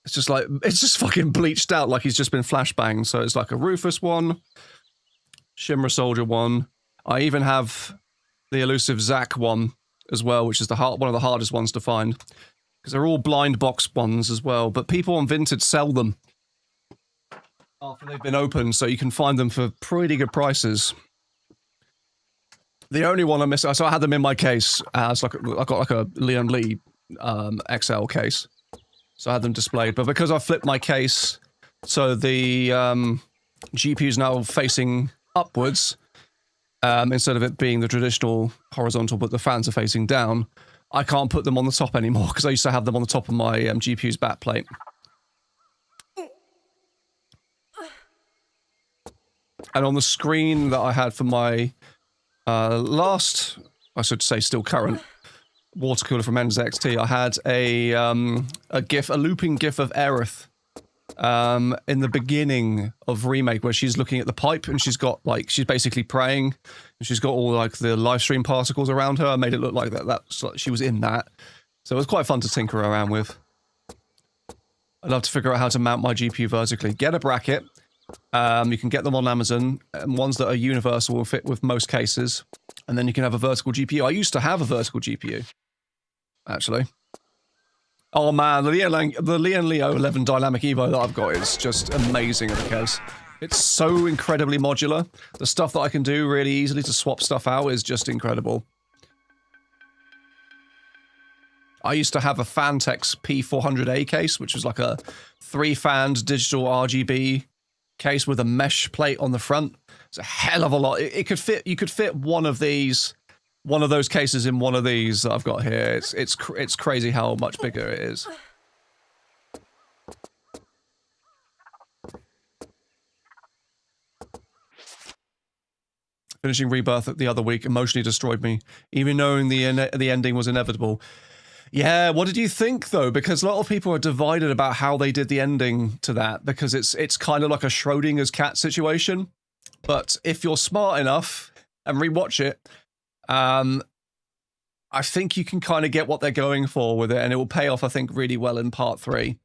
It's just like, it's just fucking bleached out like he's just been flashbanged. So it's like a Rufus one, Shimmer Soldier one. I even have the elusive Zack one as well, which is one of the hardest ones to find. Because they're all blind box ones as well, but people on Vinted sell them after they've been opened, so you can find them for pretty good prices. The only one I missed, so I had them in my case as like I got like a Leon Lee XL case, so I had them displayed. But because I flipped my case, so the GPU is now facing upwards instead of it being the traditional horizontal, but the fans are facing down. I can't put them on the top anymore because I used to have them on the top of my GPU's backplate. And on the screen that I had for my last, I should say still current, water cooler from NZXT, I had a looping GIF of Aerith in the beginning of Remake where she's looking at the pipe and she's got like, she's basically praying and she's got all like the live stream particles around her. I made it look like that's like she was in that. So it was quite fun to tinker around with. I'd love to figure out how to mount my GPU vertically. Get a bracket. You can get them on Amazon, ones that are universal will fit with most cases, and then you can have a vertical GPU. I used to have a vertical GPU, actually. Oh man, the Leon Leo 11 Dynamic Evo that I've got is just amazing in the case. It's so incredibly modular. The stuff that I can do really easily to swap stuff out is just incredible. I used to have a Fantex P400A case, which was like a 3-fanned digital RGB case with a mesh plate on the front. It's a hell of a lot. It could fit. You could fit one of those cases in one of these that I've got here. It's crazy how much bigger it is. Finishing Rebirth the other week emotionally destroyed me, even knowing the ending was inevitable. Yeah, what did you think though? Because a lot of people are divided about how they did the ending to that, because it's kind of like a Schrodinger's cat situation. But if you're smart enough and rewatch it, I think you can kind of get what they're going for with it, and it will pay off, I think, really well in part 3.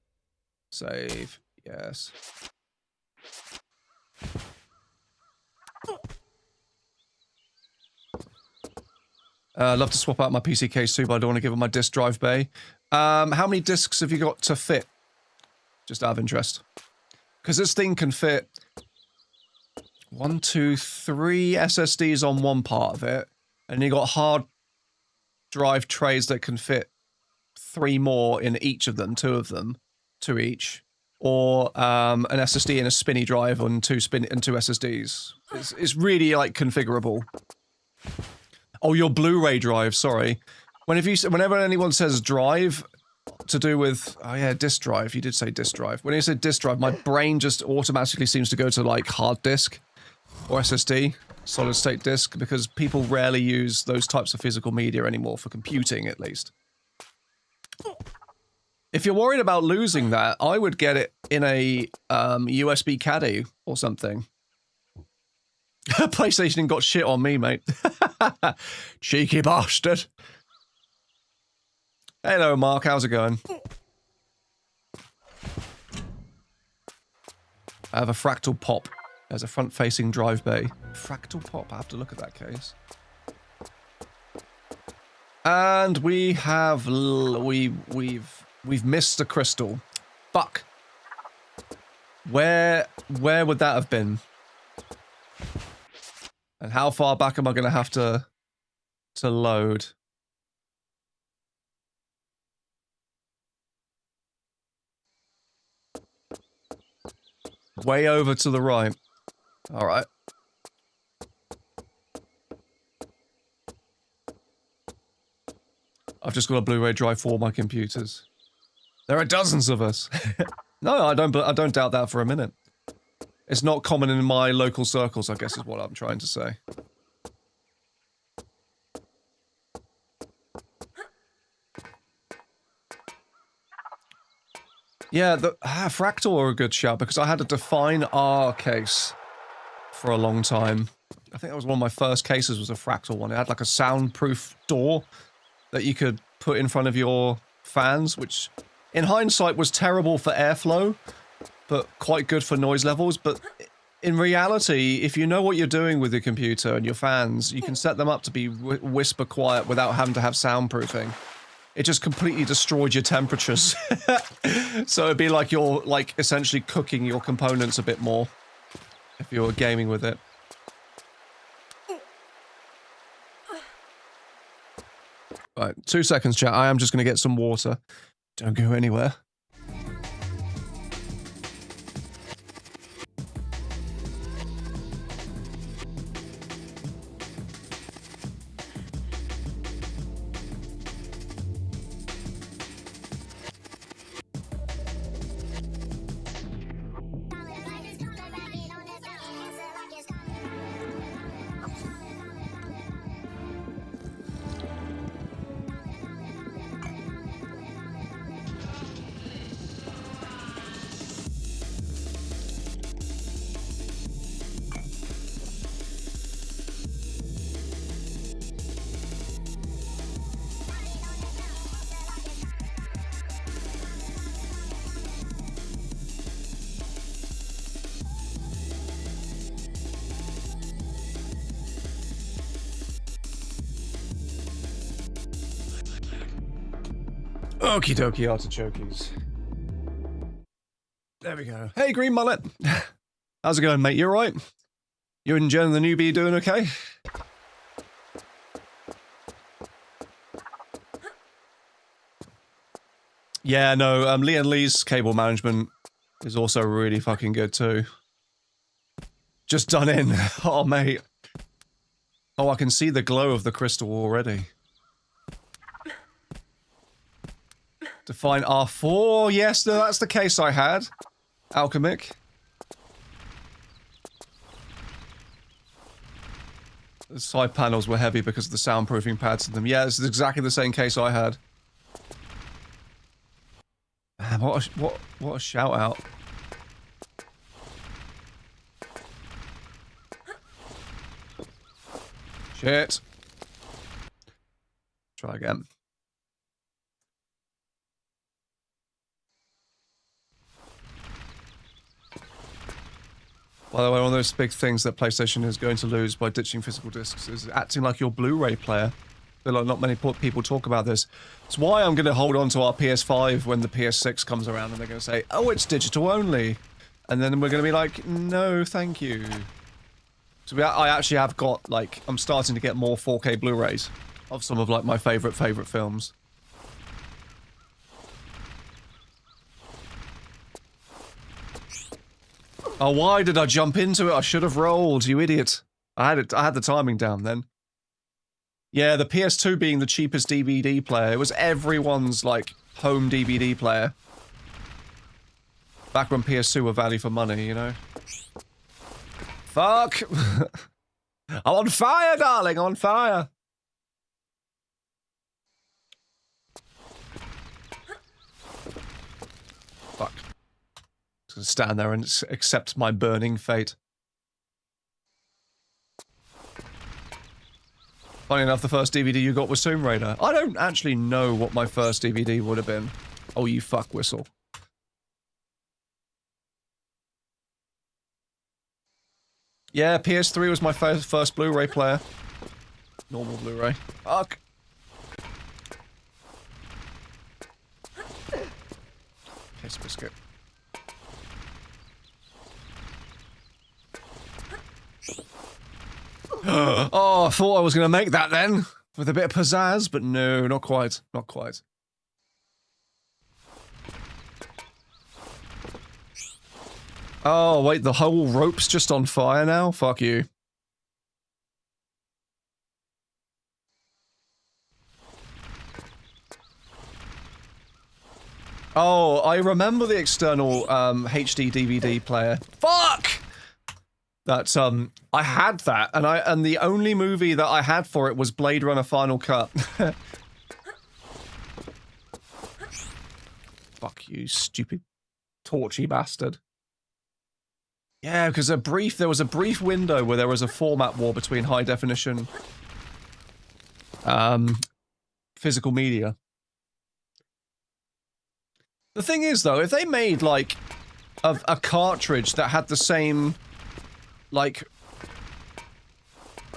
Save, yes. I'd love to swap out my PC case too, but I don't want to give it my disk drive bay. How many discs have you got to fit? Just out of interest. Because this thing can fit 1, 2, 3 SSDs on one part of it, and you got hard drive trays that can fit 3 more in each of them, 2 of them, 2 each, or an SSD and a spinny drive on 2 SSDs. It's really like configurable. Oh, your Blu-ray drive, sorry. Whenever anyone says drive, to do with, oh yeah, disk drive, you did say disk drive. When you said disk drive, my brain just automatically seems to go to like hard disk or SSD, solid state disk, because people rarely use those types of physical media anymore, for computing at least. If you're worried about losing that, I would get it in a USB caddy or something. PlayStation got shit on me, mate. Cheeky bastard. Hello, Mark. How's it going? I have a fractal pop. There's a front-facing drive bay. Fractal pop. I have to look at that case. And we have we've missed a crystal. Fuck. Where would that have been? And how far back am I going to have to load? Way over to the right. All right. I've just got a Blu-ray drive for all my computers. There are dozens of us. No, I don't doubt that for a minute. It's not common in my local circles, I guess is what I'm trying to say. Yeah, the Fractal are a good shout, because I had a Define R case for a long time. I think that was one of my first cases, was a Fractal one. It had like a soundproof door that you could put in front of your fans, which in hindsight was terrible for airflow, but quite good for noise levels. But in reality, if you know what you're doing with your computer and your fans, you can set them up to be whisper quiet without having to have soundproofing. It just completely destroyed your temperatures. So it'd be like you're like essentially cooking your components a bit more if you were gaming with it. Right, 2 seconds, chat. I am just going to get some water. Don't go anywhere. Okie dokie artichokes. There we go. Hey, Green Mullet. How's it going, mate? You alright? You and Jen and the newbie doing okay? Yeah, no, Lee and Lee's cable management is also really fucking good too. Just done in. Oh, mate. Oh, I can see the glow of the crystal already. Define R4. Yes, no, that's the case I had. Alchemic. The side panels were heavy because of the soundproofing pads in them. Yeah, this is exactly the same case I had. Man, what a shout out. Shit. Try again. By the way, one of those big things that PlayStation is going to lose by ditching physical discs is acting like your Blu-ray player. I feel like not many people talk about this. It's why I'm going to hold on to our PS5 when the PS6 comes around and they're going to say, oh, it's digital only. And then we're going to be like, no, thank you. So I actually have got, like, I'm starting to get more 4K Blu-rays of some of, like, my favorite films. Oh, why did I jump into it? I should have rolled, you idiot. I had the timing down then. Yeah, the PS2 being the cheapest DVD player, it was everyone's, like, home DVD player. Back when PS2 were value for money, you know? Fuck! I'm on fire, darling, I'm on fire! Fuck. Just gonna stand there and accept my burning fate. Funny enough, the first DVD you got was Tomb Raider. I don't actually know what my first DVD would have been. Oh, you fuck whistle. Yeah, PS3 was my first Blu-ray player. Normal Blu-ray. Fuck. Piss biscuit. Oh, I thought I was going to make that then. With a bit of pizzazz, but no, not quite. Not quite. Oh, wait, the whole rope's just on fire now? Fuck you. Oh, I remember the external HD DVD player. Fuck! That's I had that, and the only movie that I had for it was Blade Runner Final Cut. Fuck you, stupid torchy bastard. Yeah, because there was a brief window where there was a format war between high definition physical media. The thing is though, if they made like a cartridge that had the same like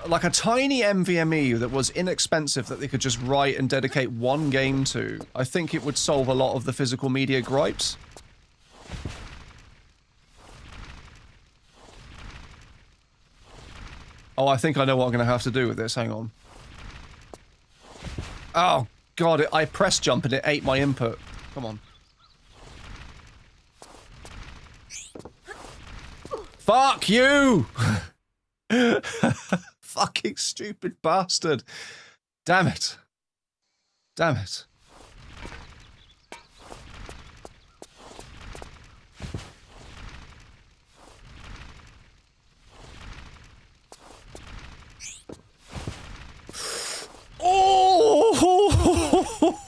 a tiny NVMe that was inexpensive that they could just write and dedicate one game to, I think it would solve a lot of the physical media gripes. Oh, I think I know what I'm going to have to do with this. Hang on. Oh, God, I pressed jump and it ate my input. Come on. Fuck you! Fucking stupid bastard. Damn it. Damn it.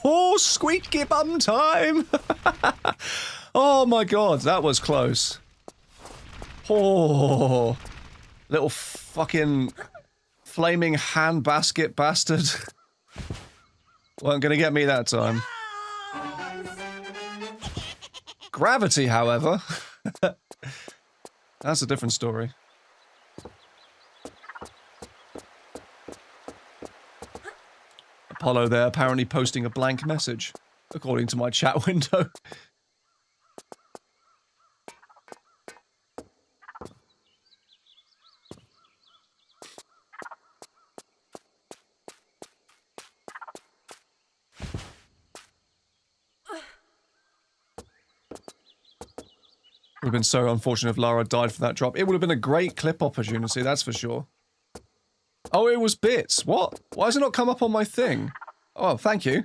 Oh, squeaky bum time! Oh my god, that was close. Oh, little fucking flaming handbasket bastard. Weren't gonna get me that time. Gravity, however, that's a different story. Apollo there apparently posting a blank message, according to my chat window. have been so unfortunate if Lara died for that drop. It would have been a great clip opportunity, that's for sure. Oh, it was bits. What? Why has it not come up on my thing? Oh, thank you.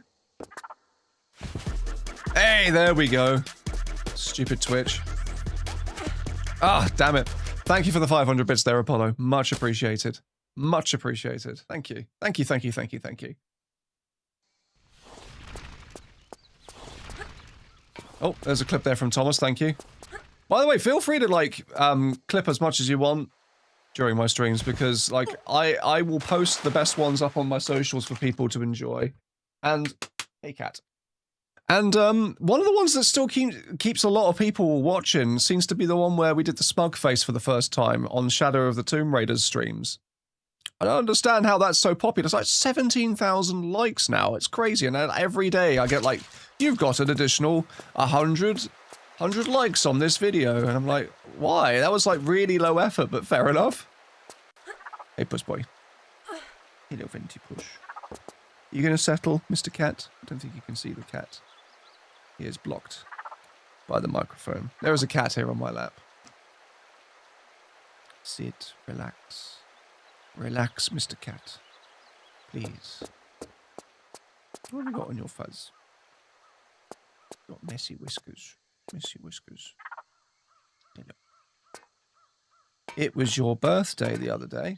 Hey, there we go. Stupid Twitch. Ah, damn it. Thank you for the 500 bits there, Apollo. Much appreciated. Much appreciated. Thank you. Thank you, thank you, thank you, thank you. Oh, there's a clip there from Thomas, thank you. By the way, feel free to, like, clip as much as you want during my streams, because, like, I will post the best ones up on my socials for people to enjoy. And, hey, cat. And, one of the ones that still keeps a lot of people watching seems to be the one where we did the smug face for the first time on Shadow of the Tomb Raiders streams. I don't understand how that's so popular. It's like 17,000 likes now. It's crazy. And every day I get like, you've got an additional 100 likes on this video. And I'm like, why? That was like really low effort, but fair enough. Hey, Puss Boy. Hello, Venti Push. You gonna settle, Mr. Cat? I don't think you can see the cat. He is blocked by the microphone. There is a cat here on my lap. Sit, relax. Relax, Mr. Cat. Please. What have you got on your fuzz? Got messy whiskers. Messy whiskers. Hello. It was your birthday the other day.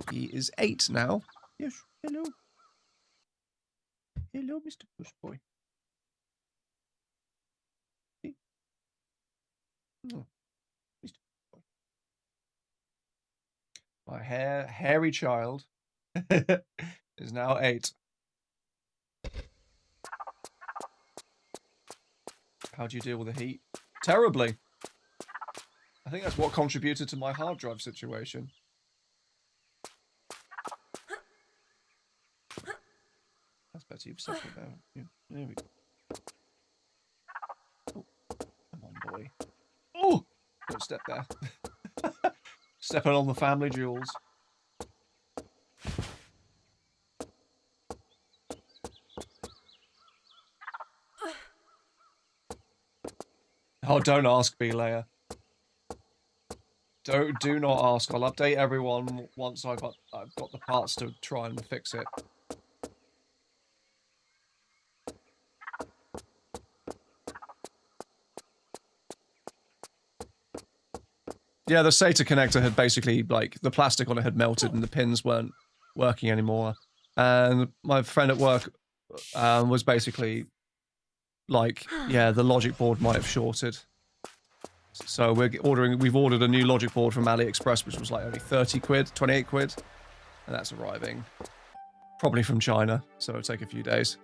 He is 8 now. Yes, hello. Hello, Mr. Push Boy. Oh, Mr. Boy. My hairy child is now 8. How do you deal with the heat? Terribly. I think that's what contributed to my hard drive situation. That's better. You've settled down. Yeah, there we go. Oh, come on, boy. Oh! Don't step there. Stepping on the family jewels. Oh, don't ask me, Leia. Do not ask. I'll update everyone once I've got the parts to try and fix it. Yeah, the SATA connector had basically, like, the plastic on it had melted and the pins weren't working anymore. And my friend at work was basically like, yeah, the logic board might have shorted. So we've ordered a new logic board from AliExpress, which was like only 30 quid, 28 quid. And that's arriving. Probably from China, so it'll take a few days.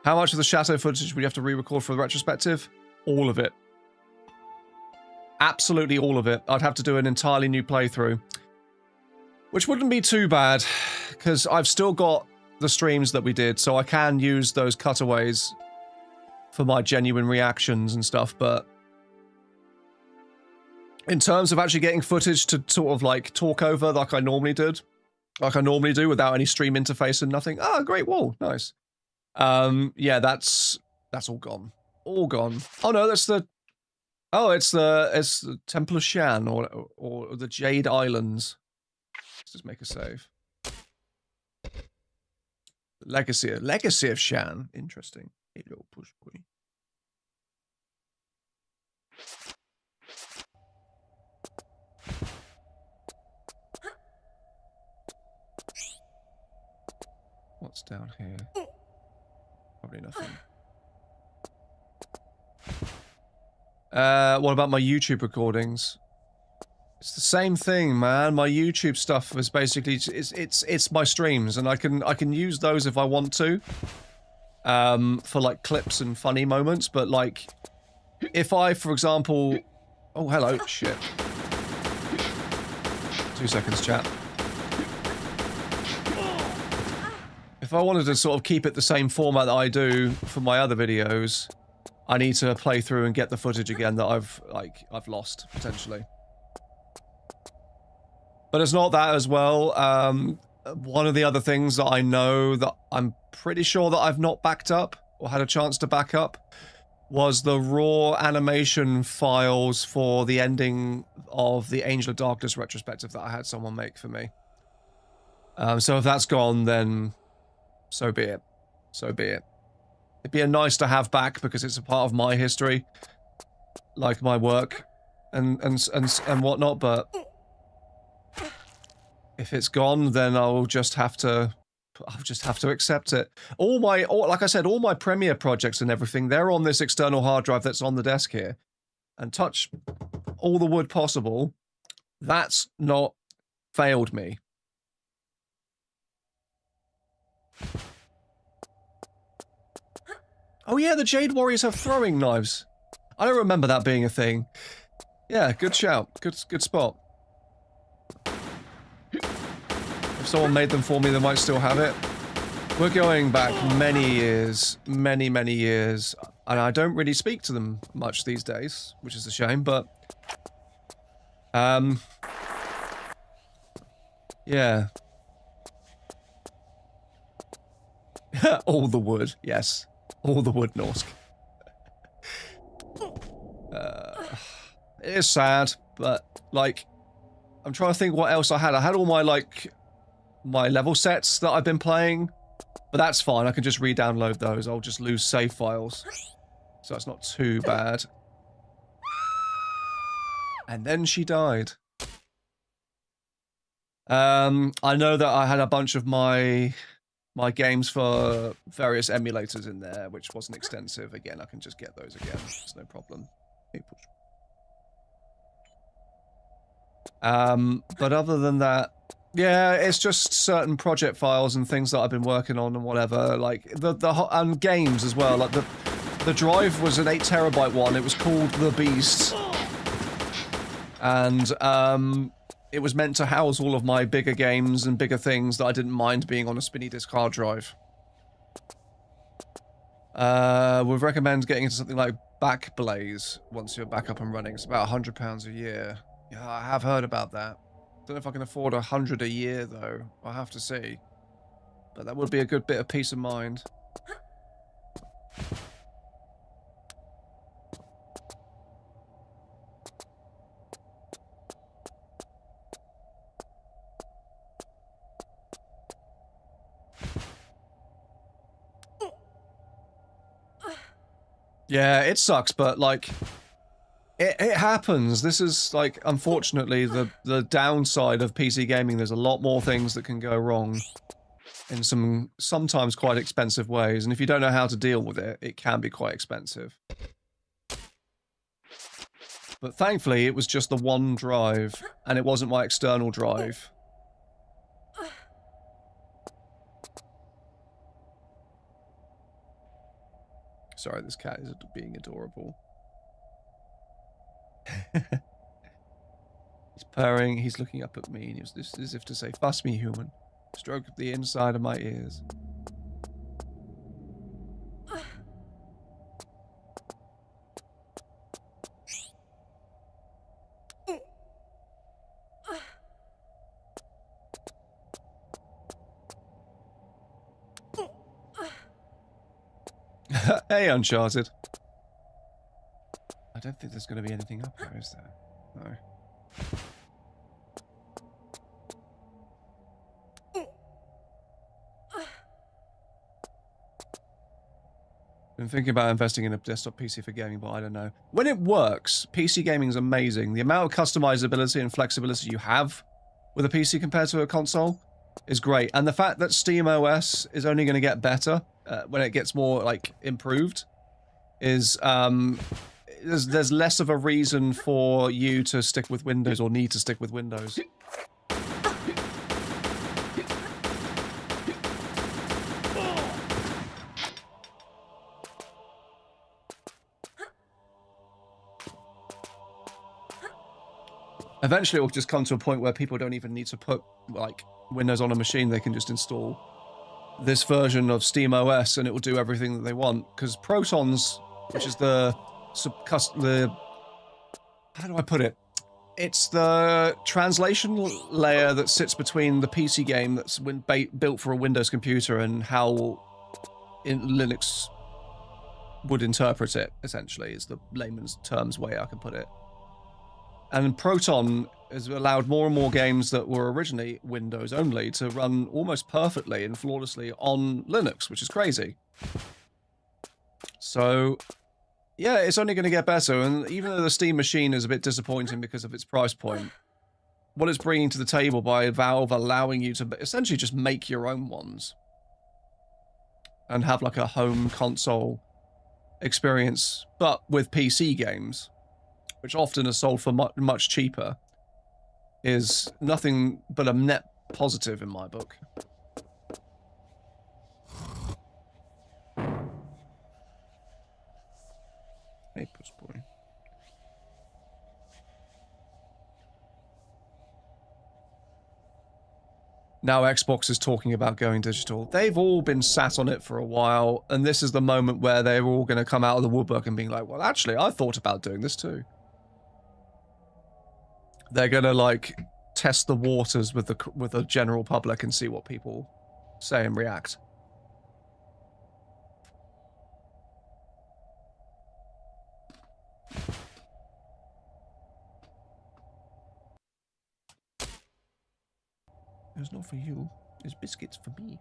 How much of the Chateau footage would you have to re-record for the retrospective? All of it. Absolutely all of it. I'd have to do an entirely new playthrough. Which wouldn't be too bad, because I've still got the streams that we did, so I can use those cutaways for my genuine reactions and stuff, but in terms of actually getting footage to sort of like talk over like I normally do without any stream interface and nothing. Ah, Great Wall, nice. Yeah, that's all gone. All gone. Oh no, that's the it's the Temple of Shan or the Jade Islands. Let's just make a save. Legacy of Shan. Interesting. Hello, Push Boy. What's down here? Probably nothing. What about my YouTube recordings? It's the same thing, man. My YouTube stuff is basically it's my streams, and I can use those if I want to, for like clips and funny moments. But like, if I, for example, oh hello, shit. 2 seconds, chat. If I wanted to sort of keep it the same format that I do for my other videos, I need to play through and get the footage again that I've lost potentially. But it's not that as well. One of the other things that I know that I'm pretty sure that I've not backed up or had a chance to back up was the raw animation files for the ending of the Angel of Darkness retrospective that I had someone make for me. So if that's gone, then so be it. So be it. It'd be a nice to have back because it's a part of my history, like my work and whatnot. But if it's gone, then I'll just have to accept it. Like I said, all my Premiere projects and everything, they're on this external hard drive that's on the desk here. And touch all the wood possible, that's not failed me. Oh yeah, the Jade Warriors have throwing knives. I don't remember that being a thing. Yeah, good shout. Good spot. If someone made them for me, they might still have it. We're going back many years, many years, and I don't really speak to them much these days, which is a shame, but... yeah. All the wood, yes. All the wood, Norsk. It is sad, but, like, I'm trying to think what else I had. I had all my, like, my level sets that I've been playing, but that's fine. I can just re-download those. I'll just lose save files. So it's not too bad. And then she died. I know that I had a bunch of my games for various emulators in there, which wasn't extensive. Again, I can just get those again. It's no problem. But other than that, yeah, it's just certain project files and things that I've been working on and whatever. Like and games as well. Like the drive was an 8 terabyte one. It was called The Beast, and it was meant to house all of my bigger games and bigger things that I didn't mind being on a spinny disk hard drive. Would recommend getting into something like Backblaze once you're back up and running. It's about £100 a year. Yeah, I have heard about that. Don't know if I can afford 100 a year though. I'll have to see. But that would be a good bit of peace of mind. Yeah, it sucks, but like, it happens. This is like, unfortunately, the downside of PC gaming. There's a lot more things that can go wrong in some sometimes quite expensive ways, and if you don't know how to deal with it, it can be quite expensive. But thankfully, it was just the one drive, and it wasn't my external drive. Sorry, this cat is being adorable. He's purring, he's looking up at me, and he's just as if to say, "Fuss me, human." Stroke the inside of my ears. Hey, Uncharted. I don't think there's going to be anything up there, is there? No. Been thinking about investing in a desktop PC for gaming, but I don't know. When it works, PC gaming is amazing. The amount of customizability and flexibility you have with a PC compared to a console is great. And the fact that SteamOS is only going to get better when it gets more, like, improved is, there's less of a reason for you to stick with Windows or need to stick with Windows. Eventually it will just come to a point where people don't even need to put, like, Windows on a machine. They can just install this version of SteamOS and it will do everything that they want. Because Protons, which is the how do I put it? It's the translation layer that sits between the PC game that's built for a Windows computer and how in Linux would interpret it, essentially, is the layman's terms way I can put it. And Proton has allowed more and more games that were originally Windows only to run almost perfectly and flawlessly on Linux, which is crazy. So, yeah, it's only going to get better. And even though the Steam machine is a bit disappointing because of its price point, what it's bringing to the table by Valve allowing you to essentially just make your own ones and have like a home console experience, but with PC games, which often are sold for much cheaper, is nothing but a net positive in my book. Hey, Puss Boy. Now Xbox is talking about going digital. They've all been sat on it for a while, and this is the moment where they're all going to come out of the woodwork and being like, well, actually, I thought about doing this too. They're going to, like, test the waters with the general public and see what people say and react. It's not for you. It's biscuits for me.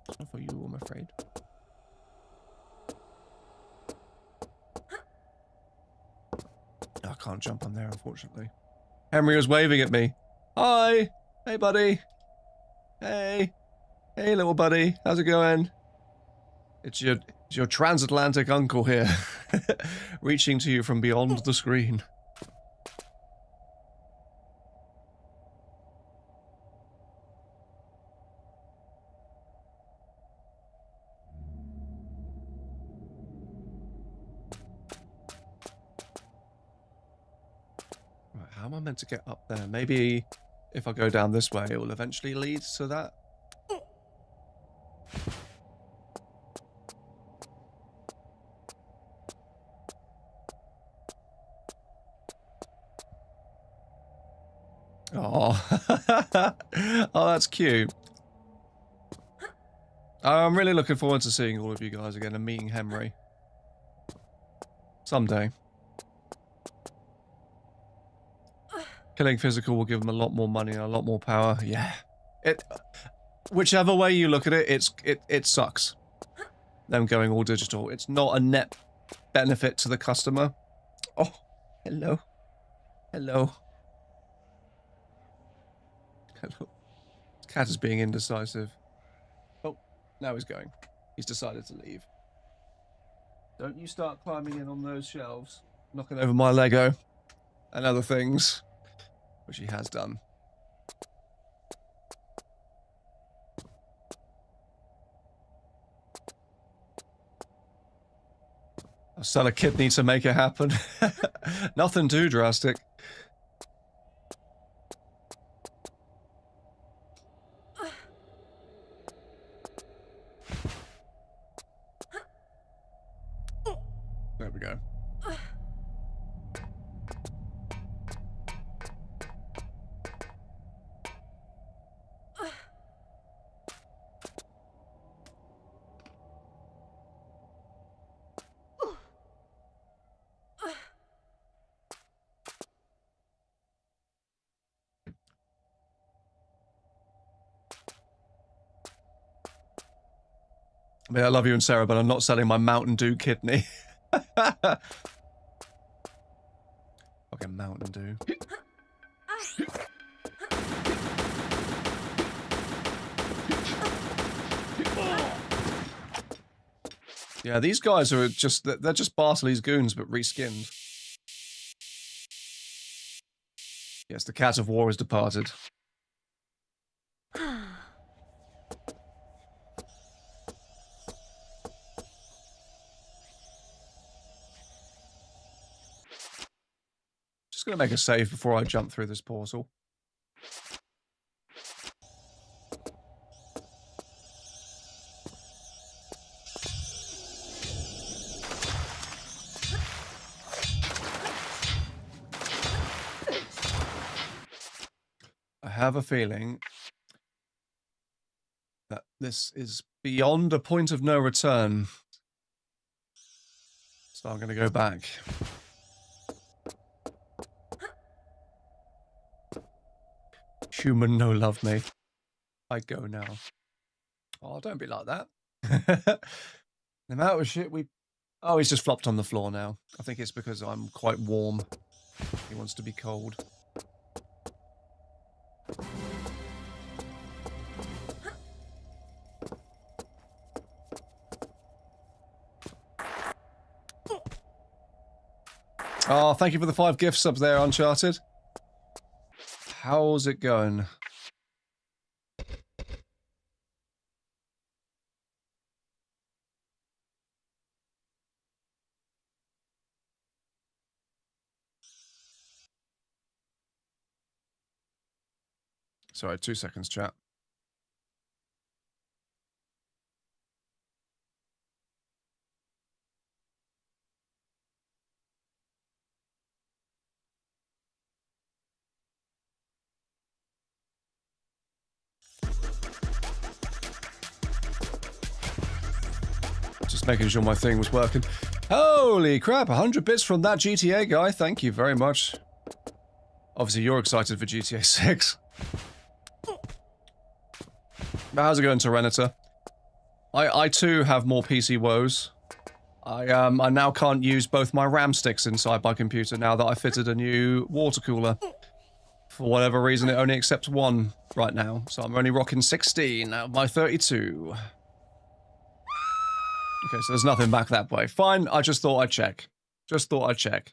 It's not for you, I'm afraid. I can't jump on there, unfortunately. Henry was waving at me. Hi! Hey, buddy! Hey! Hey, little buddy. How's it going? It's your transatlantic uncle here. Reaching to you from beyond the screen. Right, how am I meant to get up there? Maybe if I go down this way, it will eventually lead to that? Oh, oh, that's cute. I'm really looking forward to seeing all of you guys again and meeting Henry. Someday. Killing physical will give them a lot more money and a lot more power. Yeah. Whichever way you look at it, it sucks. Them going all digital. It's not a net benefit to the customer. Oh, hello. Hello. Hello. This cat is being indecisive. Oh, now he's going. He's decided to leave. Don't you start climbing in on those shelves. Knocking over my Lego. And other things. Which he has done. I'll sell a kidney to make it happen. Nothing too drastic. There we go. I mean, I love you and Sarah, but I'm not selling my Mountain Dew kidney. Fucking Mountain Dew. Yeah, these guys are just, they're just Bartley's goons, but reskinned. Yes, the cat of war has departed. Just gonna make a save before I jump through this portal. I have a feeling that this is beyond a point of no return. So I'm going to go back. Human no love me. I go now. Oh, don't be like that. The amount of shit we... Oh, he's just flopped on the floor now. I think it's because I'm quite warm. He wants to be cold. Oh, thank you for the 5 gift subs there, Uncharted. How's it going? Sorry, 2 seconds, chat. Just making sure my thing was working. Holy crap, 100 bits from that GTA guy. Thank you very much. Obviously, you're excited for GTA 6. How's it going, Tyranitar? I too have more PC woes. I now can't use both my RAM sticks inside my computer now that I fitted a new water cooler. For whatever reason, it only accepts 1 right now, so I'm only rocking 16 out of my 32. Okay, so there's nothing back that way. Fine, I just thought I'd check. Just thought I'd check.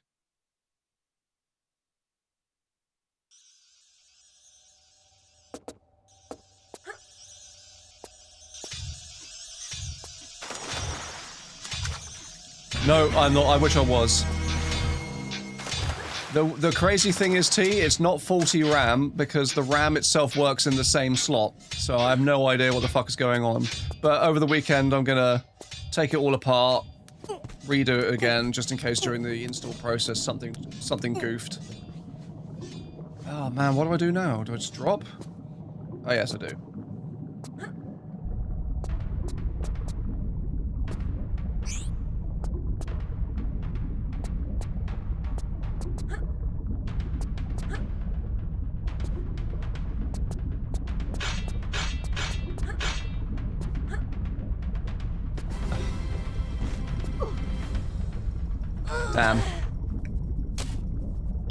No, I'm not. I wish I was. The crazy thing is, T, it's not faulty RAM because the RAM itself works in the same slot. So I have no idea what the fuck is going on. But over the weekend, I'm gonna take it all apart, redo it again, just in case during the install process something goofed. Oh man, what do I do now? Do I just drop? Oh yes, I do. Damn.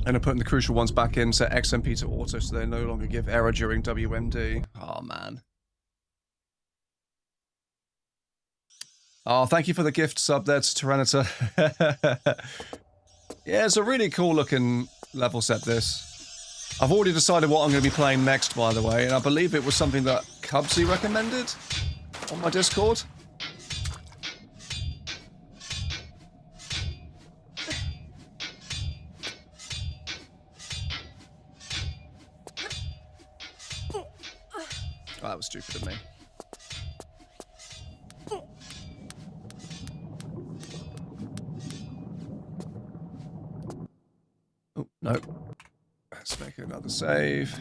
And I'm putting the crucial ones back in, set XMP to auto so they no longer give error during WMD. Oh, man. Oh, thank you for the gift sub there to Tyranitar. Yeah, it's a really cool looking level set, this. I've already decided what I'm going to be playing next, by the way, and I believe it was something that Cubsy recommended on my Discord. Oh, that was stupid of me. Oh, no. Let's make another save.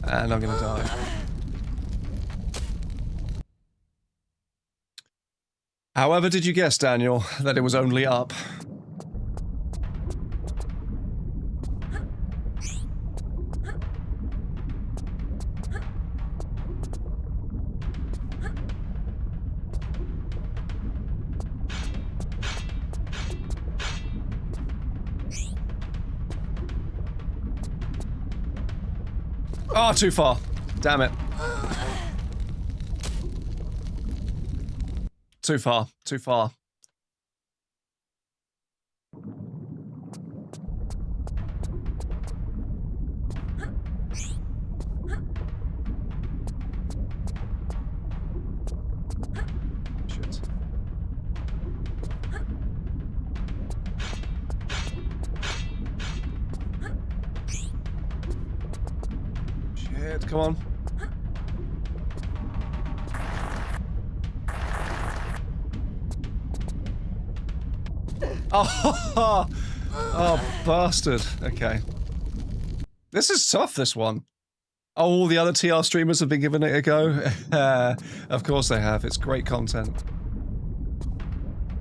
And I'm gonna die. However, did you guess, Daniel, that it was only up? Oh, too far. Damn it. Too far. Too far. Shit. Shit, come on. Oh, oh, bastard. Okay. This is tough, this one. Oh, all the other TR streamers have been giving it a go? Of course they have. It's great content.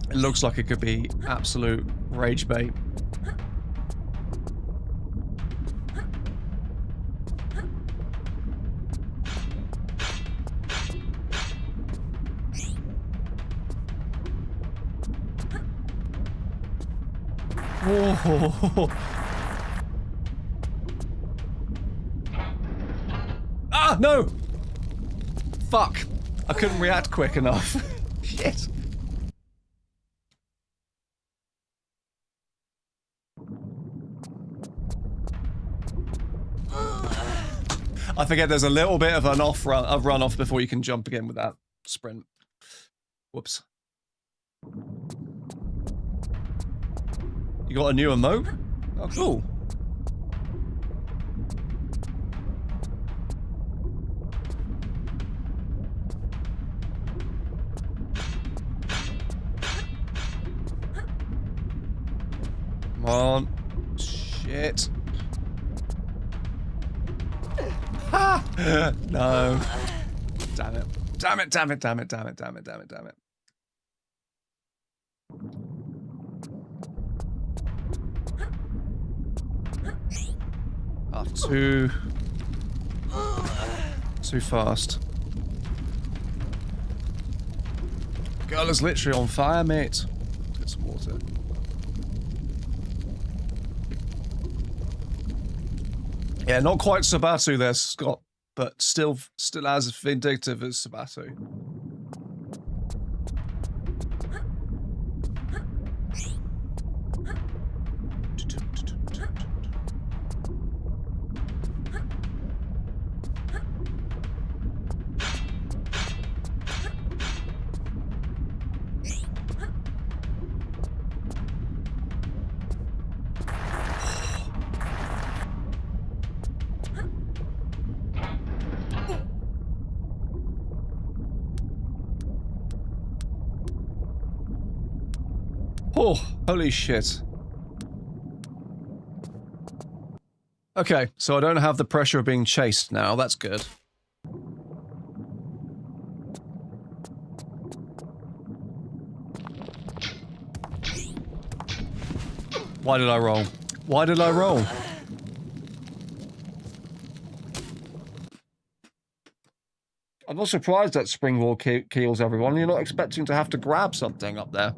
It looks like it could be absolute rage bait. Oh. Ah, no! Fuck. I couldn't react quick enough. Shit. I forget there's a little bit of an run off before you can jump again with that sprint. Whoops. You got a new emote? Oh, cool. Come on. Shit. Ha! No. Damn it. Damn it, damn it, damn it, damn it, damn it, damn it, damn it. Ah, too fast. Girl is literally on fire, mate. Get some water. Yeah, not quite Sabatu there, Scott, but still as vindictive as Sabatu. Oh, holy shit. Okay, so I don't have the pressure of being chased now, that's good. Why did I roll? Why did I roll? I'm not surprised that springboard kills everyone. You're not expecting to have to grab something up there.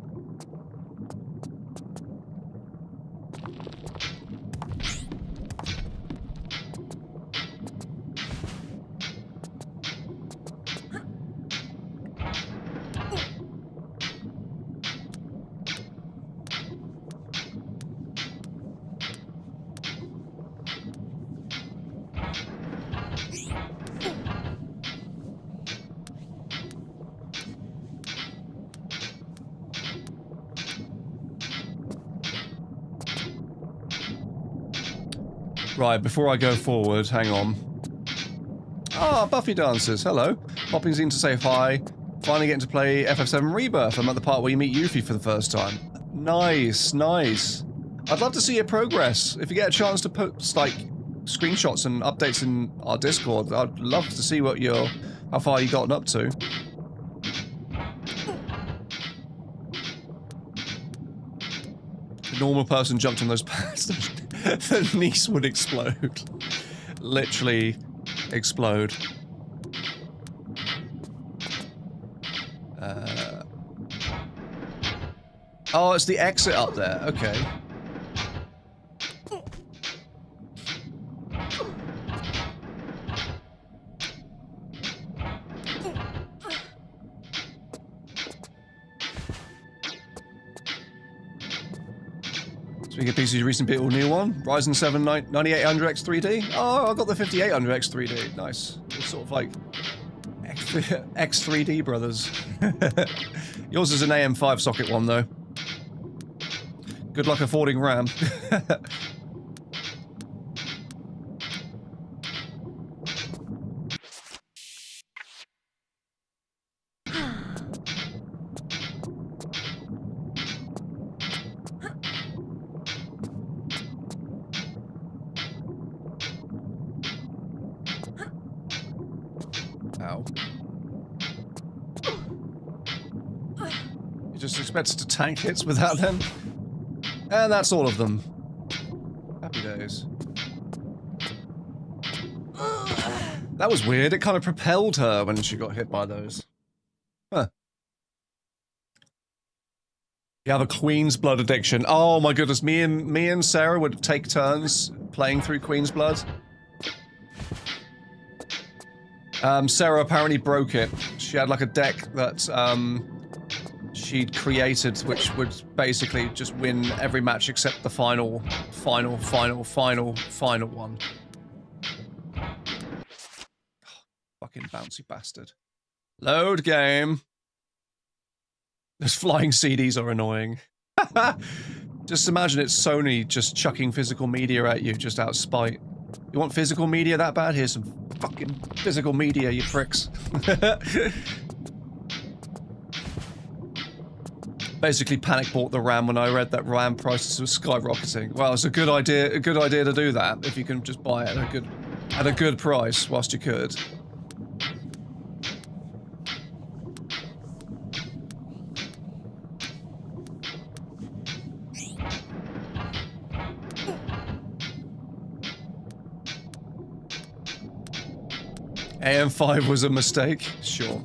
Right, before I go forward, hang on. Ah, Buffy Dancers, hello. Popping in to say hi. Finally getting to play FF7 Rebirth. I'm at the part where you meet Yuffie for the first time. Nice, nice. I'd love to see your progress. If you get a chance to post, like, screenshots and updates in our Discord, I'd love to see what how far you've gotten up to. If a normal person jumped on those pads, the niece would explode. Literally explode. Oh, it's the exit up there. Okay. Speaking of PC's recent bit or new one, Ryzen 7 9800X 3D. Oh, I got the 5800X 3D. Nice. It's sort of like X3D brothers. Yours is an AM5 socket one though. Good luck affording RAM. Ow. You just expected to tank hits without them? And that's all of them. Happy days. That was weird. It kind of propelled her when she got hit by those. Huh. You have a Queen's Blood addiction. Oh my goodness, me and Sarah would take turns playing through Queen's Blood. Sarah apparently broke it. She had like a deck that she'd created, which would basically just win every match except the final one. Fucking bouncy bastard. Load game. Those flying CDs are annoying. Just imagine it's Sony just chucking physical media at you just out of spite. You want physical media that bad? Here's some fucking physical media, you pricks. Basically panic bought the RAM when I read that RAM prices were skyrocketing. Well, it's a good idea to do that if you can just buy it at a good price whilst you could. AM5 was a mistake? Sure.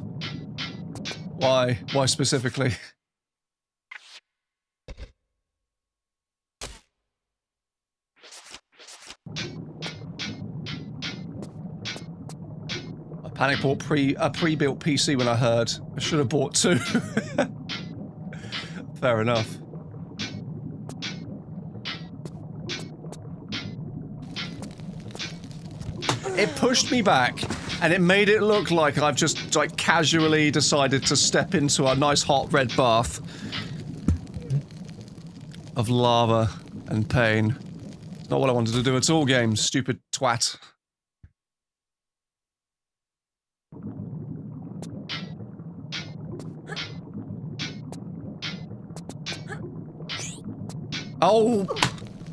Why? Why specifically? I panic bought a pre-built PC when I heard. I should have bought two. Fair enough. It pushed me back, and it made it look like I've just, like, casually decided to step into a nice hot red bath of lava and pain. Not what I wanted to do at all, game, stupid twat. Oh,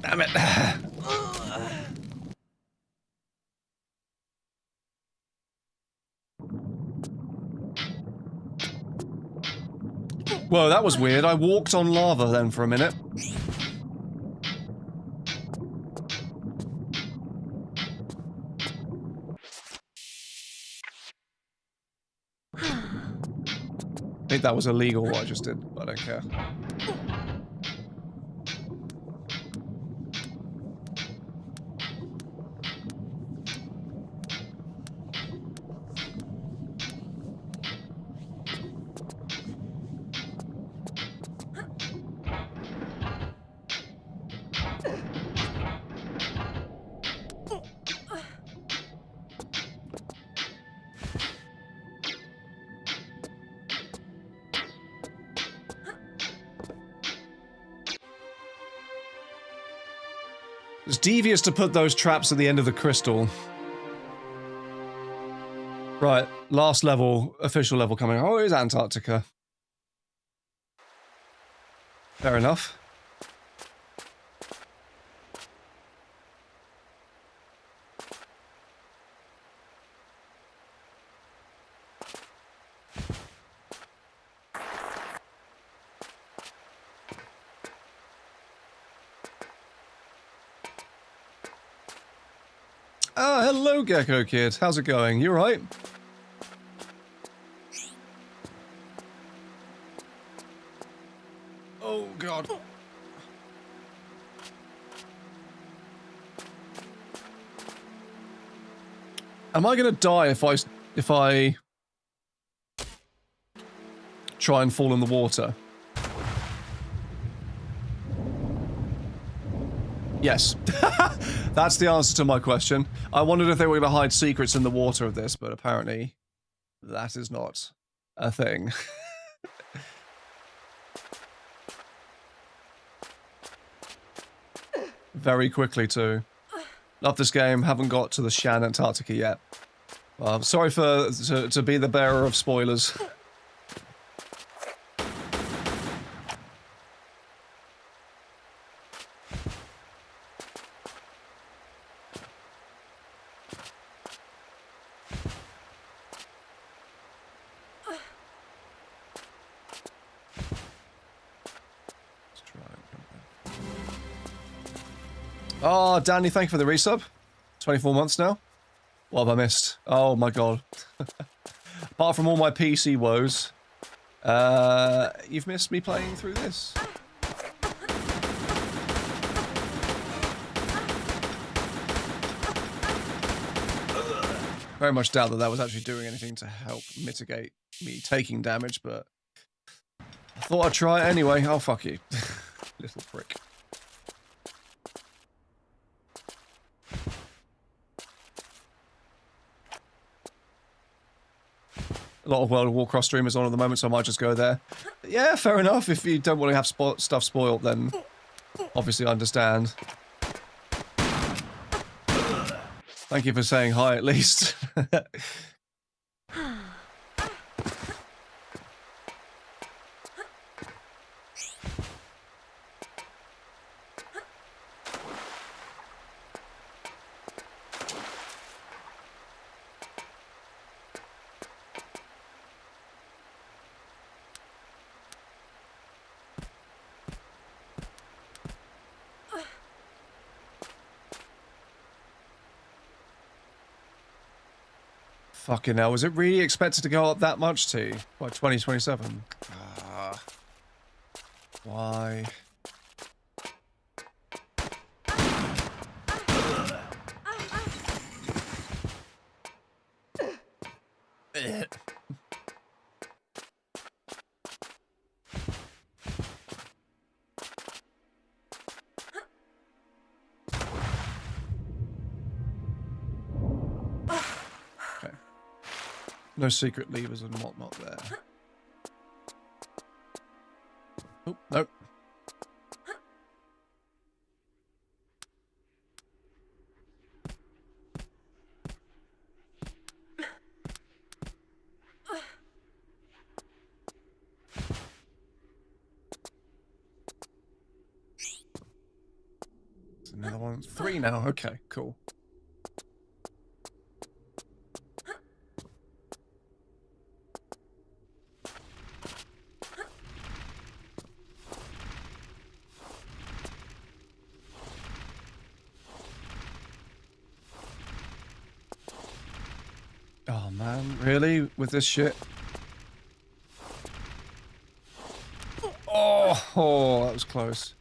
damn it. Whoa, that was weird. I walked on lava then for a minute. I think that was illegal what I just did, but I don't care. It's devious to put those traps at the end of the crystal. Right, last level, official level coming. Oh, it is Antarctica. Fair enough. Ah, hello, Gecko Kid. How's it going? You alright? Oh, God. Am I gonna die if I try and fall in the water? Yes. That's the answer to my question. I wondered if they were going to hide secrets in the water of this, but apparently that is not a thing. Very quickly, too. Love this game, haven't got to the Shan Antarctica yet. Well, I'm sorry to be the bearer of spoilers. Oh, Danny, thank you for the resub. 24 months now. What have I missed? Oh my god. Apart from all my PC woes, you've missed me playing through this. Very much doubt that that was actually doing anything to help mitigate me taking damage, but I thought I'd try it anyway. Oh, fuck you. Little prick. A lot of World of Warcraft streamers on at the moment, so I might just go there. Yeah, fair enough. If you don't want to have stuff spoiled, then obviously I understand. Thank you for saying hi, at least. Fucking hell, was it really expected to go up that much, T? By 2027? Why? No secret levers and whatnot there. Oh, nope. There's another one. 3 now. Okay, cool. Oh man, really? With this shit? Oh, that was close.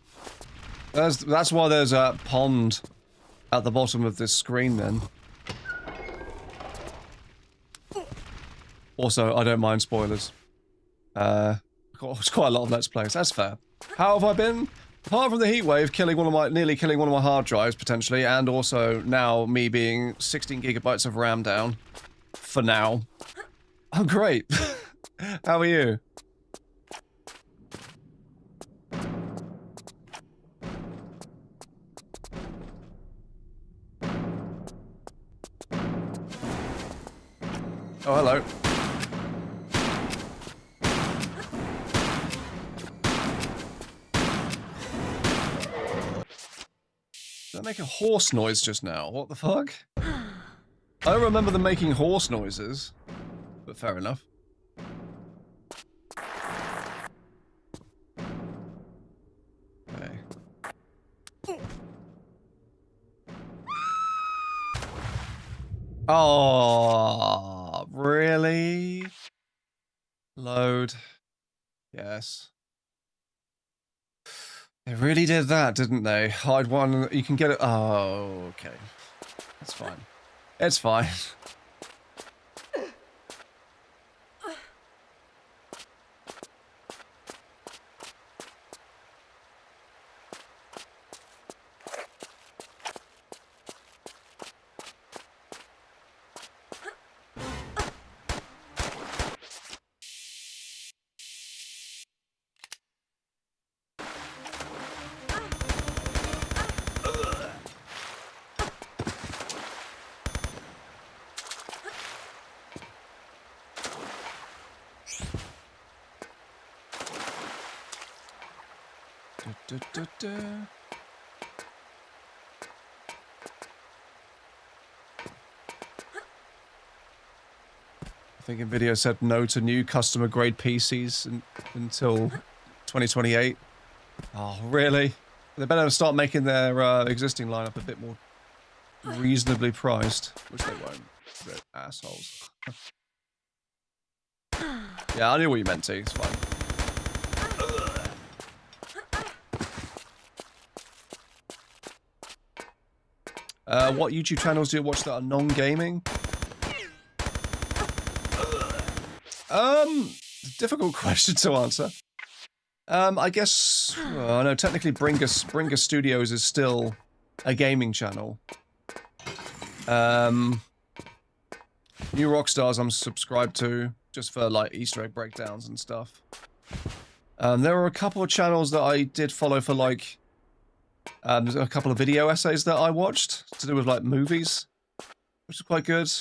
That's why there's a pond at the bottom of this screen then. Also, I don't mind spoilers. It's quite a lot of Let's Plays, that's fair. How have I been? Apart from the heatwave nearly killing one of my hard drives, potentially, and also now me being 16 gigabytes of RAM down. For now. I'm great. How are you? Oh, hello. Did that make a horse noise just now? What the fuck? I don't remember them making horse noises, but fair enough. Okay. Oh, really? Load. Yes. They really did that, didn't they? Hide one, you can get it. Oh, okay. That's fine. It's fine. I think Nvidia said no to new customer grade PCs until 2028. Oh, really? They better start making their existing lineup a bit more reasonably priced, which they won't. They're assholes. Yeah, I knew what you meant, T. It's fine. What YouTube channels do you watch that are non-gaming? Difficult question to answer. I guess, well, no, technically Bringer Studios is still a gaming channel. New Rockstars I'm subscribed to, just for, like, Easter egg breakdowns and stuff. There were a couple of channels that I did follow for, like, there's a couple of video essays that I watched to do with, like, movies, which is quite good.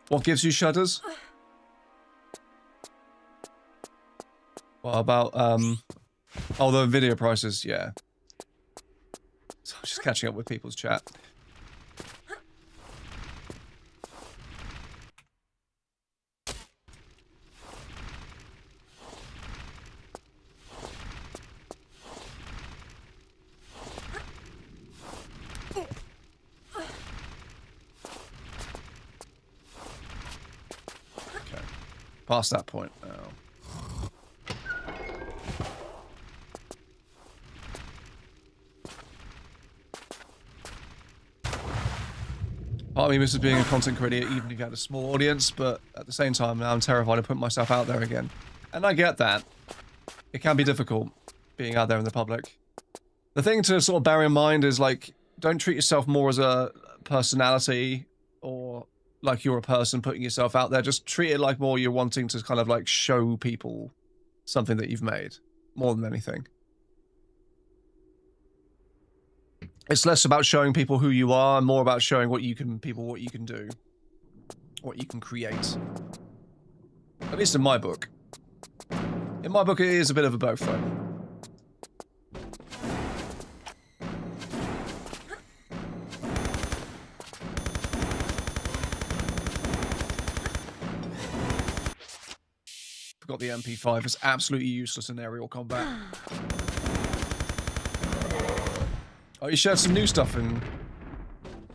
What gives you shudders? What about, oh, the video prices, yeah. So I'm just catching up with people's chat. Okay. Past that point now. Part of me misses being a content creator even if you had a small audience, but at the same time now I'm terrified of putting myself out there again. And I get that. It can be difficult being out there in the public. The thing to sort of bear in mind is, like, don't treat yourself more as a personality or like you're a person putting yourself out there. Just treat it like more you're wanting to kind of like show people something that you've made more than anything. It's less about showing people who you are and more about showing what you can do, what you can create. At least in my book. In my book, it is a bit of a both, though. Forgot the MP5 is absolutely useless in aerial combat. Oh, you shared some new stuff on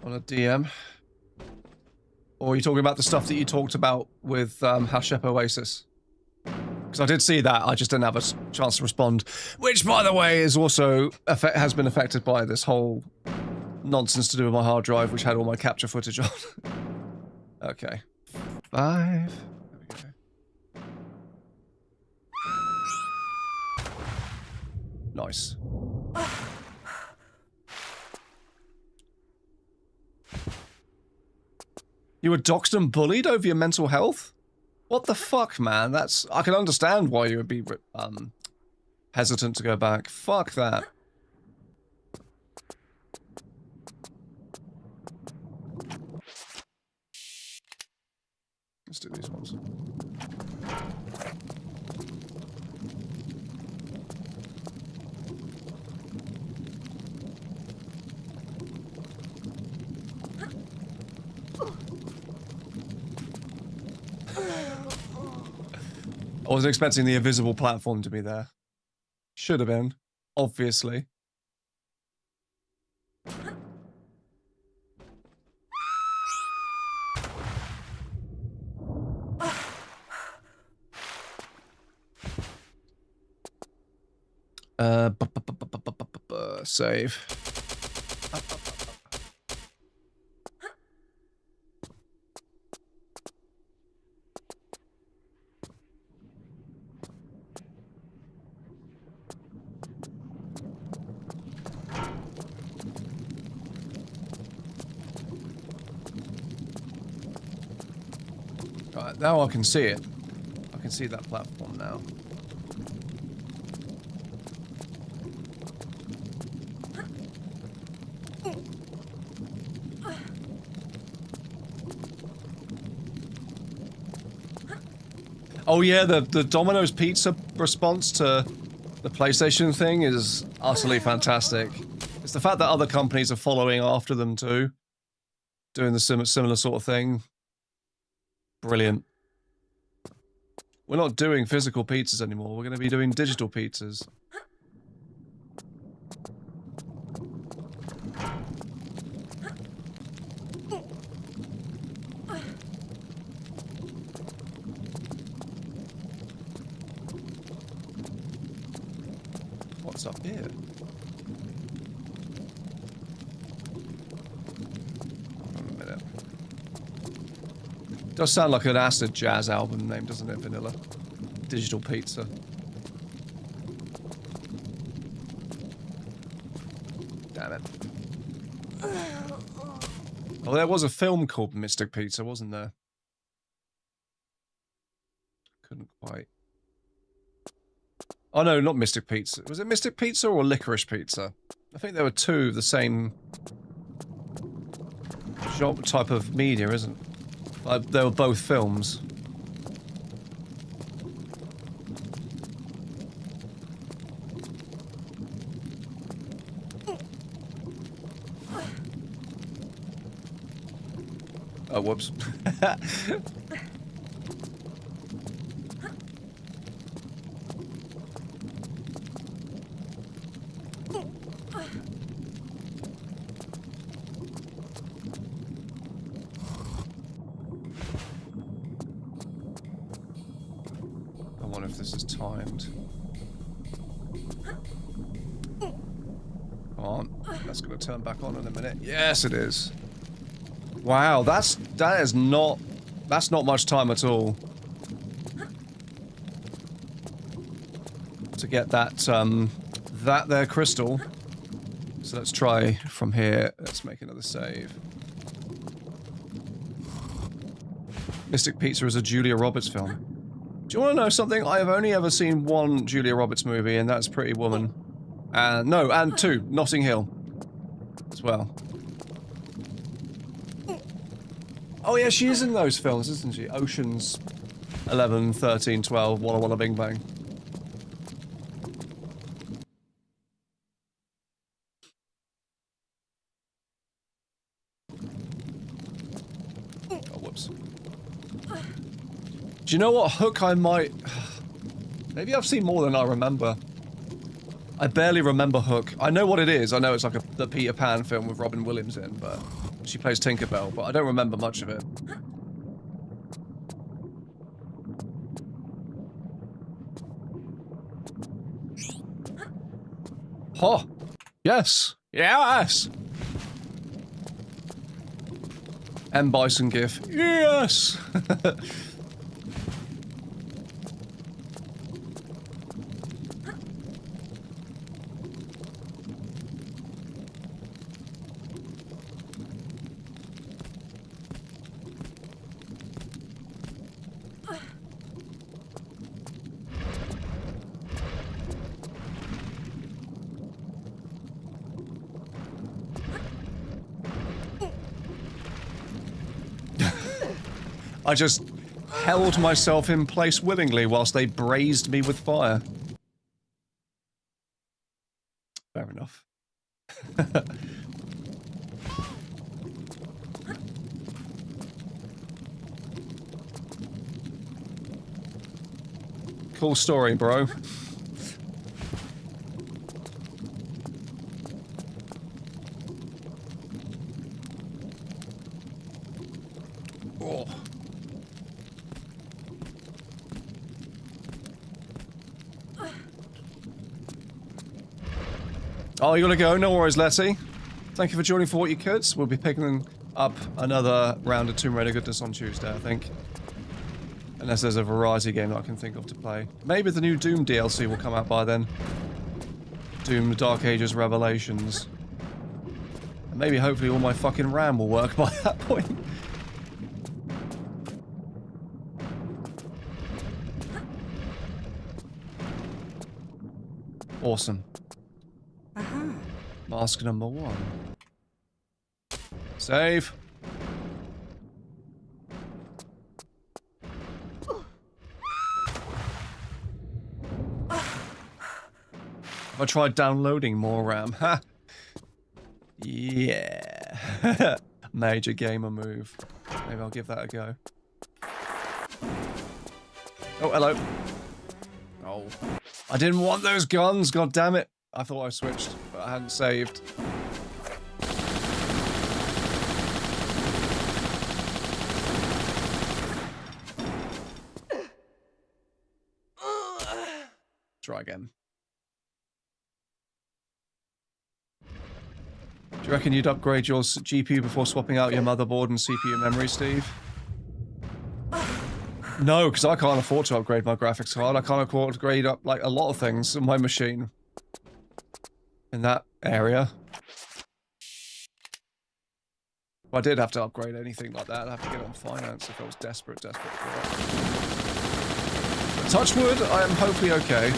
a DM? Or are you talking about the stuff that you talked about with Hashep Oasis? Because I did see that, I just didn't have a chance to respond. Which, by the way, is also has been affected by this whole nonsense to do with my hard drive, which had all my capture footage on. Okay. 5. There we go. Nice. You were doxed and bullied over your mental health? What the fuck, man? That's... I can understand why you would be, hesitant to go back. Fuck that. Let's do these ones. I wasn't expecting the invisible platform to be there. Should have been, obviously. Save. Right, now I can see it. I can see that platform now. Oh yeah, the Domino's Pizza response to the PlayStation thing is utterly fantastic. It's the fact that other companies are following after them too. doing the similar sort of thing. Brilliant. We're not doing physical pizzas anymore. We're going to be doing digital pizzas. What's up here? Does sound like an acid jazz album name, doesn't it, Vanilla? Digital Pizza. Damn it. Oh, there was a film called Mystic Pizza, wasn't there? Couldn't quite. Oh no, not Mystic Pizza. Was it Mystic Pizza or Licorice Pizza? I think there were two of the same type of media, isn't it? They were both films. Oh, whoops. I wonder if this is timed. Come on. That's going to turn back on in a minute. Yes, it is. Wow, that's not much time at all to get that that there crystal. So let's try from here. Let's make another save. Mystic Pizza is a Julia Roberts film. Do you want to know something? I have only ever seen one Julia Roberts movie, and that's Pretty Woman. No, and two, Notting Hill as well. Oh yeah, she is in those films, isn't she? Oceans 11, 13, 12, Walla Walla Bing Bang. Oh, whoops. Do you know what hook I might... Maybe I've seen more than I remember. I barely remember Hook. I know what it is. I know it's like the Peter Pan film with Robin Williams in, but... She plays Tinkerbell, but I don't remember much of it. Oh! Yes! Yes! M. Bison GIF. Yes! I just held myself in place willingly whilst they brazed me with fire. Fair enough. Cool story, bro. Oh. Oh, you gotta go? No worries, Letty. Thank you for joining for what you could. We'll be picking up another round of Tomb Raider goodness on Tuesday, I think. Unless there's a variety game that I can think of to play. Maybe the new Doom DLC will come out by then. Doom Dark Ages Revelations. And maybe hopefully all my fucking RAM will work by that point. Awesome. Mask number 1. Save. I tried downloading more RAM. Ha! Yeah. Major gamer move. Maybe I'll give that a go. Oh, hello. Oh. I didn't want those guns, god damn it. I thought I switched, but I hadn't saved. Try again. Do you reckon you'd upgrade your GPU before swapping out your motherboard and CPU memory, Steve? No, because I can't afford to upgrade my graphics card. I can't afford to grade up like a lot of things on my machine. In that area. If I did have to upgrade anything like that, I'd have to get it on finance if I was desperate for it. But touch wood, I am hopefully okay.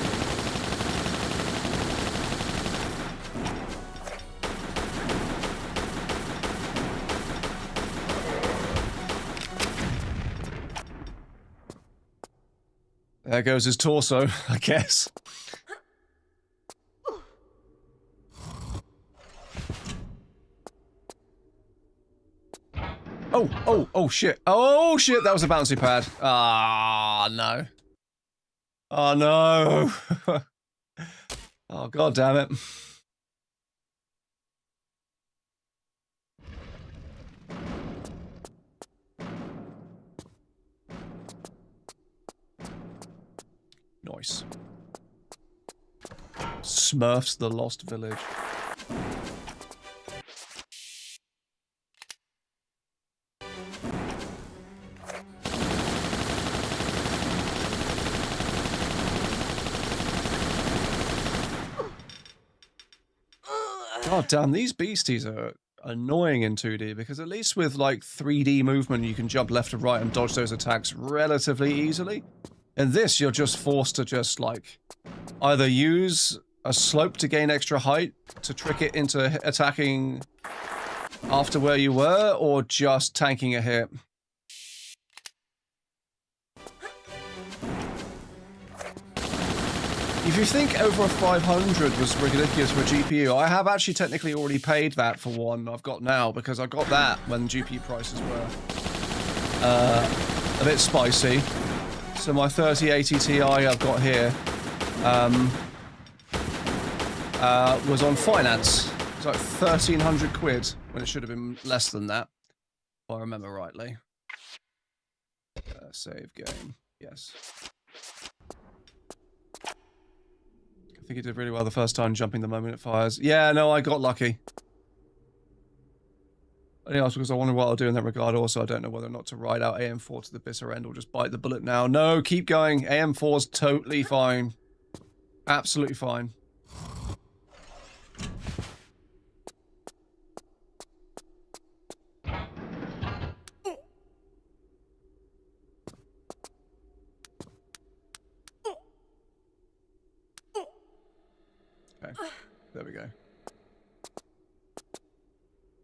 There goes his torso, I guess. Oh shit. Oh shit, that was a bouncy pad. Ah, no. Oh no. Oh god damn it. Nice. Smurfs the Lost Village. God damn, these beasties are annoying in 2D, because at least with like 3D movement you can jump left and right and dodge those attacks relatively easily. In this, you're just forced to just like either use a slope to gain extra height to trick it into attacking after where you were, or just tanking a hit. If you think over a 500 was ridiculous for a GPU, I have actually technically already paid that for one I've got now, because I got that when GPU prices were a bit spicy. So my 3080 Ti I've got here was on finance. It's like 1,300 quid, when it should have been less than that, if I remember rightly. Save game, yes. I think he did really well the first time jumping the moment it fires. Yeah, no, I got lucky. I didn't ask because I wonder what I'll do in that regard. Also, I don't know whether or not to ride out AM4 to the bitter end or just bite the bullet now. No, keep going. AM4's totally fine. Absolutely fine. Okay, there we go.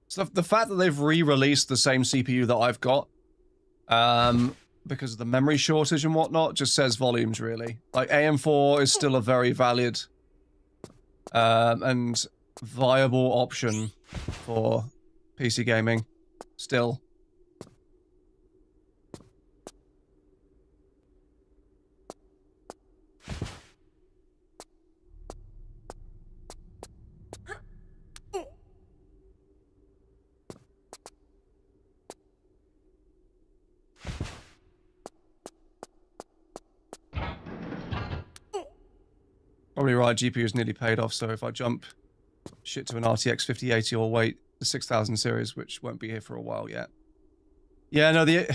So the fact that they've re-released the same CPU that I've got, because of the memory shortage and whatnot, just says volumes, really. Like, AM4 is still a very valid and viable option for PC gaming, still. Probably right, GPU is nearly paid off, so if I jump shit to an RTX 5080 or wait the 6000 series, which won't be here for a while yet. Yeah, no, the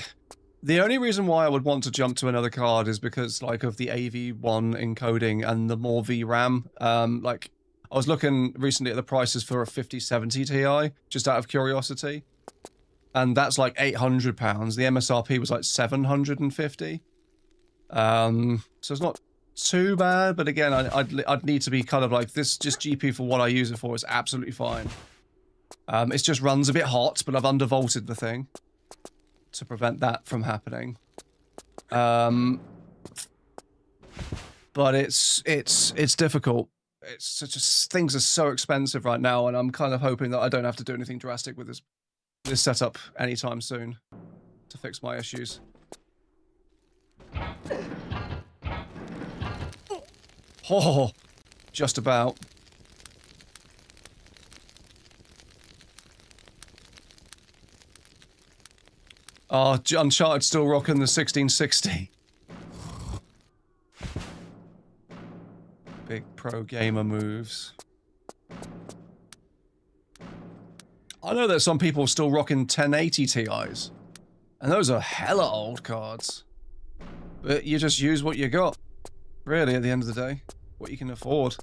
only reason why I would want to jump to another card is because, like, of the AV1 encoding and the more VRAM. Like, I was looking recently at the prices for a 5070 Ti, just out of curiosity. And that's like £800. The MSRP was like 750. So it's not too bad, but again, I'd need to be kind of like, this just GPU for what I use it for is absolutely fine. It just runs a bit hot, but I've undervolted the thing to prevent that from happening. But it's difficult. It's just, things are so expensive right now, and I'm kind of hoping that I don't have to do anything drastic with this this setup anytime soon to fix my issues. Oh, just about. Oh, Uncharted still rocking the 1660. Big pro gamer moves. I know that some people are still rocking 1080 Ti's. And those are hella old cards. But you just use what you got. Really, at the end of the day. What you can afford.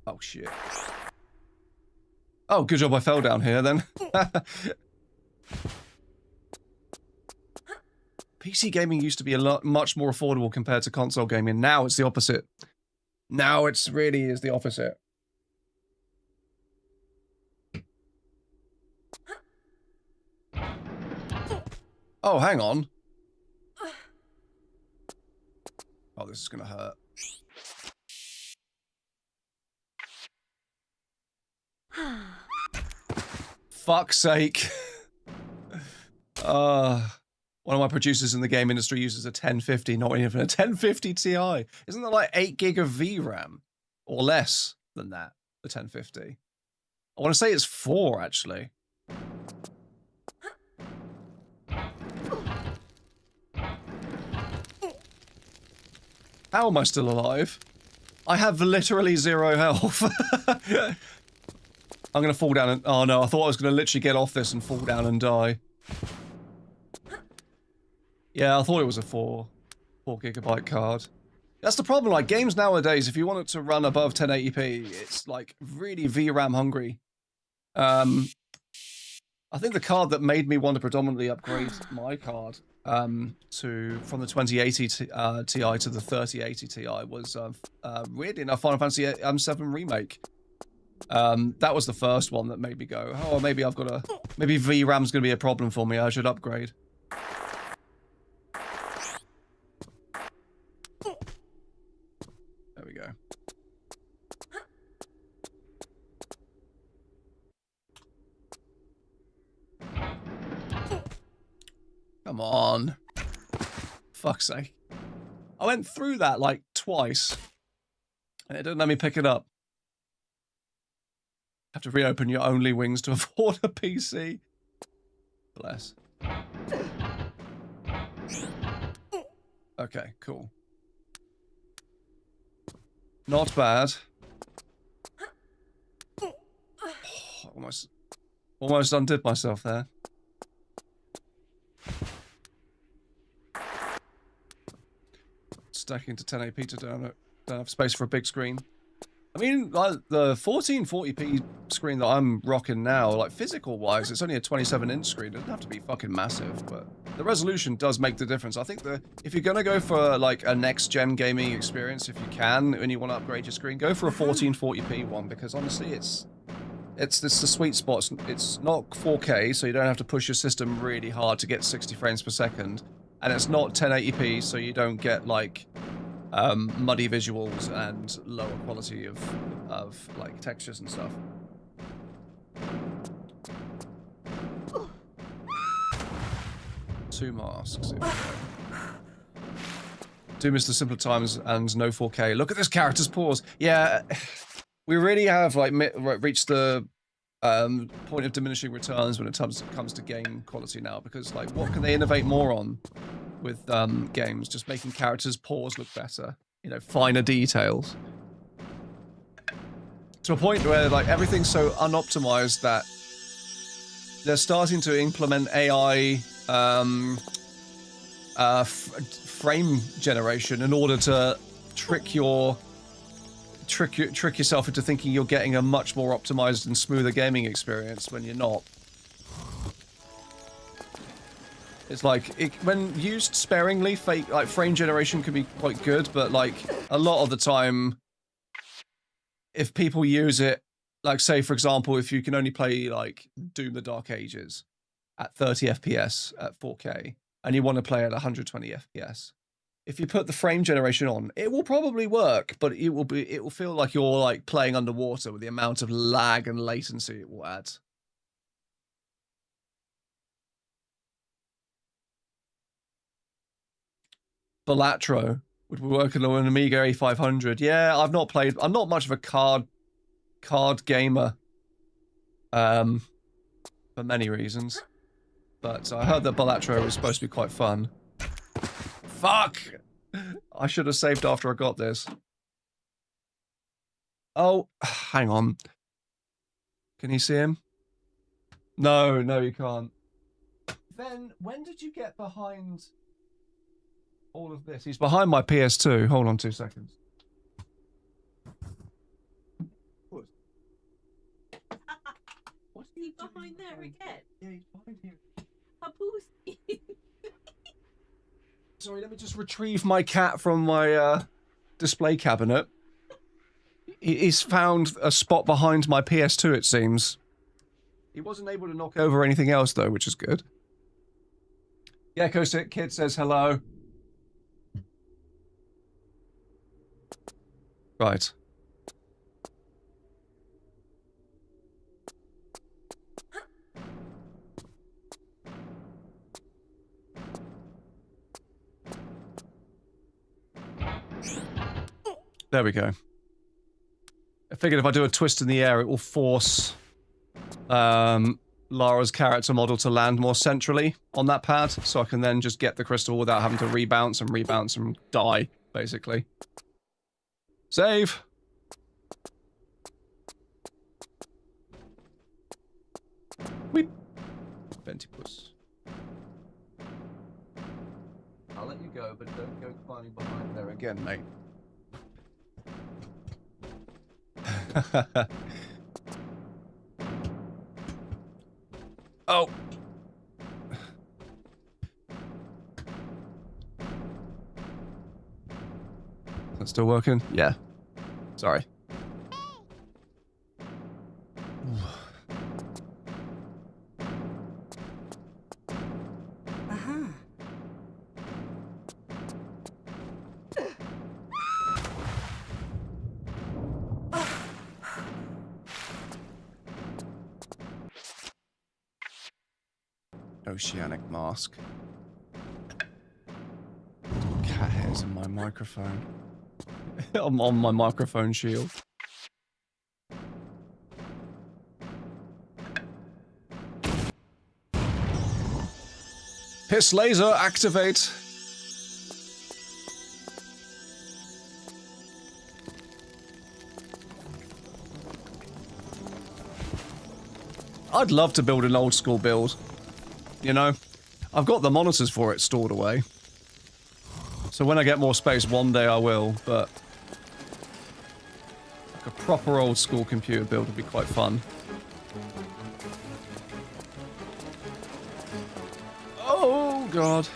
Oh, shit. Oh, good job I fell down here, then. PC gaming used to be much more affordable compared to console gaming. Now it's the opposite. Now it's really is the opposite. Oh, hang on. Oh, this is gonna hurt. Fuck's sake. One of my producers in the game industry uses a 1050, not even a 1050 Ti. Isn't that like 8 gig of VRAM? Or less than that, the 1050. I want to say it's 4, actually. How am I still alive? I have literally 0 health. I'm gonna fall down and... Oh no, I thought I was gonna literally get off this and fall down and die. Yeah, I thought it was a 4 gigabyte card. That's the problem, like, games nowadays, if you want it to run above 1080p, it's, like, really VRAM hungry. I think the card that made me want to predominantly upgrade my card from the 2080 Ti to the 3080 Ti was, weirdly enough, Final Fantasy VII Remake. That was the first one that made me go, oh, maybe I've got to... Maybe VRAM's going to be a problem for me, I should upgrade. There we go. Come on. Fuck's sake. I went through that like twice. And it didn't let me pick it up. Have to reopen your only wings to afford a PC. Bless. Okay, cool. Not bad. Oh, almost undid myself there. Stacking to 1080p to don't have space for a big screen. I mean, like, the 1440p screen that I'm rocking now, like, physical-wise, it's only a 27-inch screen. It doesn't have to be fucking massive, but the resolution does make the difference. I think if you're gonna go for, like, a next-gen gaming experience, if you can, and you want to upgrade your screen, go for a 1440p one, because honestly, it's the sweet spot. It's not 4K, so you don't have to push your system really hard to get 60 frames per second, and it's not 1080p, so you don't get, like... muddy visuals and lower quality of like textures and stuff. Two masks. Do miss the simpler times and no 4K. Look at this character's paws. Yeah, we really have like reached the point of diminishing returns when it comes to game quality now, because like what can they innovate more on with games? Just making characters' paws look better, you know, finer details, to a point where like everything's so unoptimized that they're starting to implement AI frame generation in order to trick yourself into thinking you're getting a much more optimized and smoother gaming experience when you're not. It's like, when used sparingly, frame generation can be quite good, but like, a lot of the time, if people use it, like say for example, if you can only play like Doom the Dark Ages at 30 FPS at 4K, and you want to play at 120 FPS, if you put the frame generation on, it will probably work, but it will feel like you're like playing underwater with the amount of lag and latency it will add. Balatro would be working on an Amiga A500. Yeah, I've not played. I'm not much of a card gamer. For many reasons. But I heard that Balatro was supposed to be quite fun. Fuck! I should have saved after I got this. Oh, hang on. Can you see him? No, you can't. Then, when did you get behind all of this? He's behind my PS2. Hold on 2 seconds. Is he behind there again? Yeah, he's behind here. Papoose. Sorry, let me just retrieve my cat from my display cabinet. He's found a spot behind my PS2, it seems. He wasn't able to knock over anything else, though, which is good. Gecko Kid says hello. Right. There we go. I figured if I do a twist in the air, it will force Lara's character model to land more centrally on that pad, so I can then just get the crystal without having to rebounce and die, basically. Save! Weep. Ventipus. I'll let you go, but don't go climbing behind there again, mate. Oh. That's still working? Yeah. Sorry. Oceanic mask. Cat hairs in my microphone. I'm on my microphone shield. Piss laser activate. I'd love to build an old school build. You know, I've got the monitors for it stored away. So when I get more space, one day I will, but like a proper old school computer build would be quite fun. Oh, God.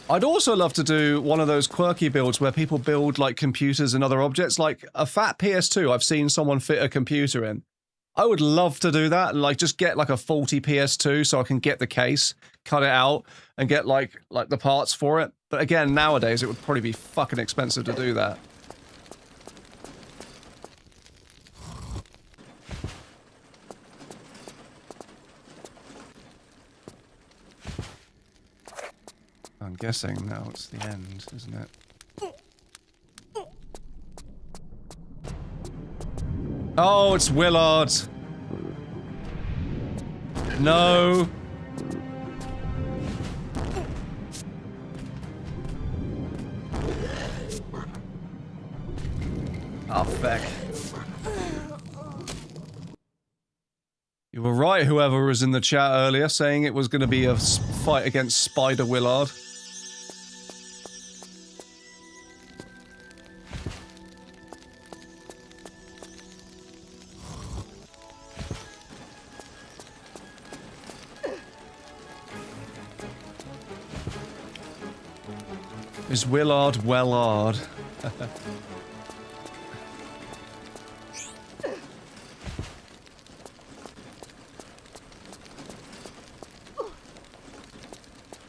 I'd also love to do one of those quirky builds where people build, like, computers and other objects. Like, a fat PS2 I've seen someone fit a computer in. I would love to do that and, like, just get, like, a faulty PS2 so I can get the case, cut it out, and get, like the parts for it. But again, nowadays, it would probably be fucking expensive to do that. I'm guessing now it's the end, isn't it? Oh, it's Willard! No! Oh, feck. You were right, whoever was in the chat earlier, saying it was going to be a fight against Spider Willard. Is Willard Wellard? There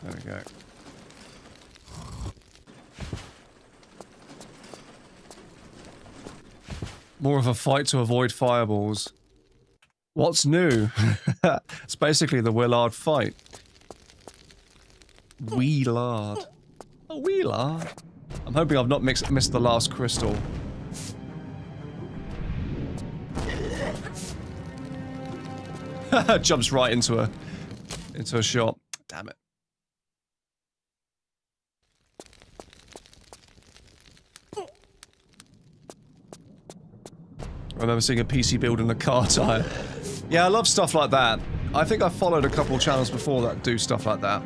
we go. More of a fight to avoid fireballs. What's new? It's basically the Willard fight. Wheelard. Four-wheeler? I'm hoping I've not missed the last crystal. Jumps right into a shot. Damn it. I remember seeing a PC build in a car tire. Yeah, I love stuff like that. I think I've followed a couple of channels before that do stuff like that.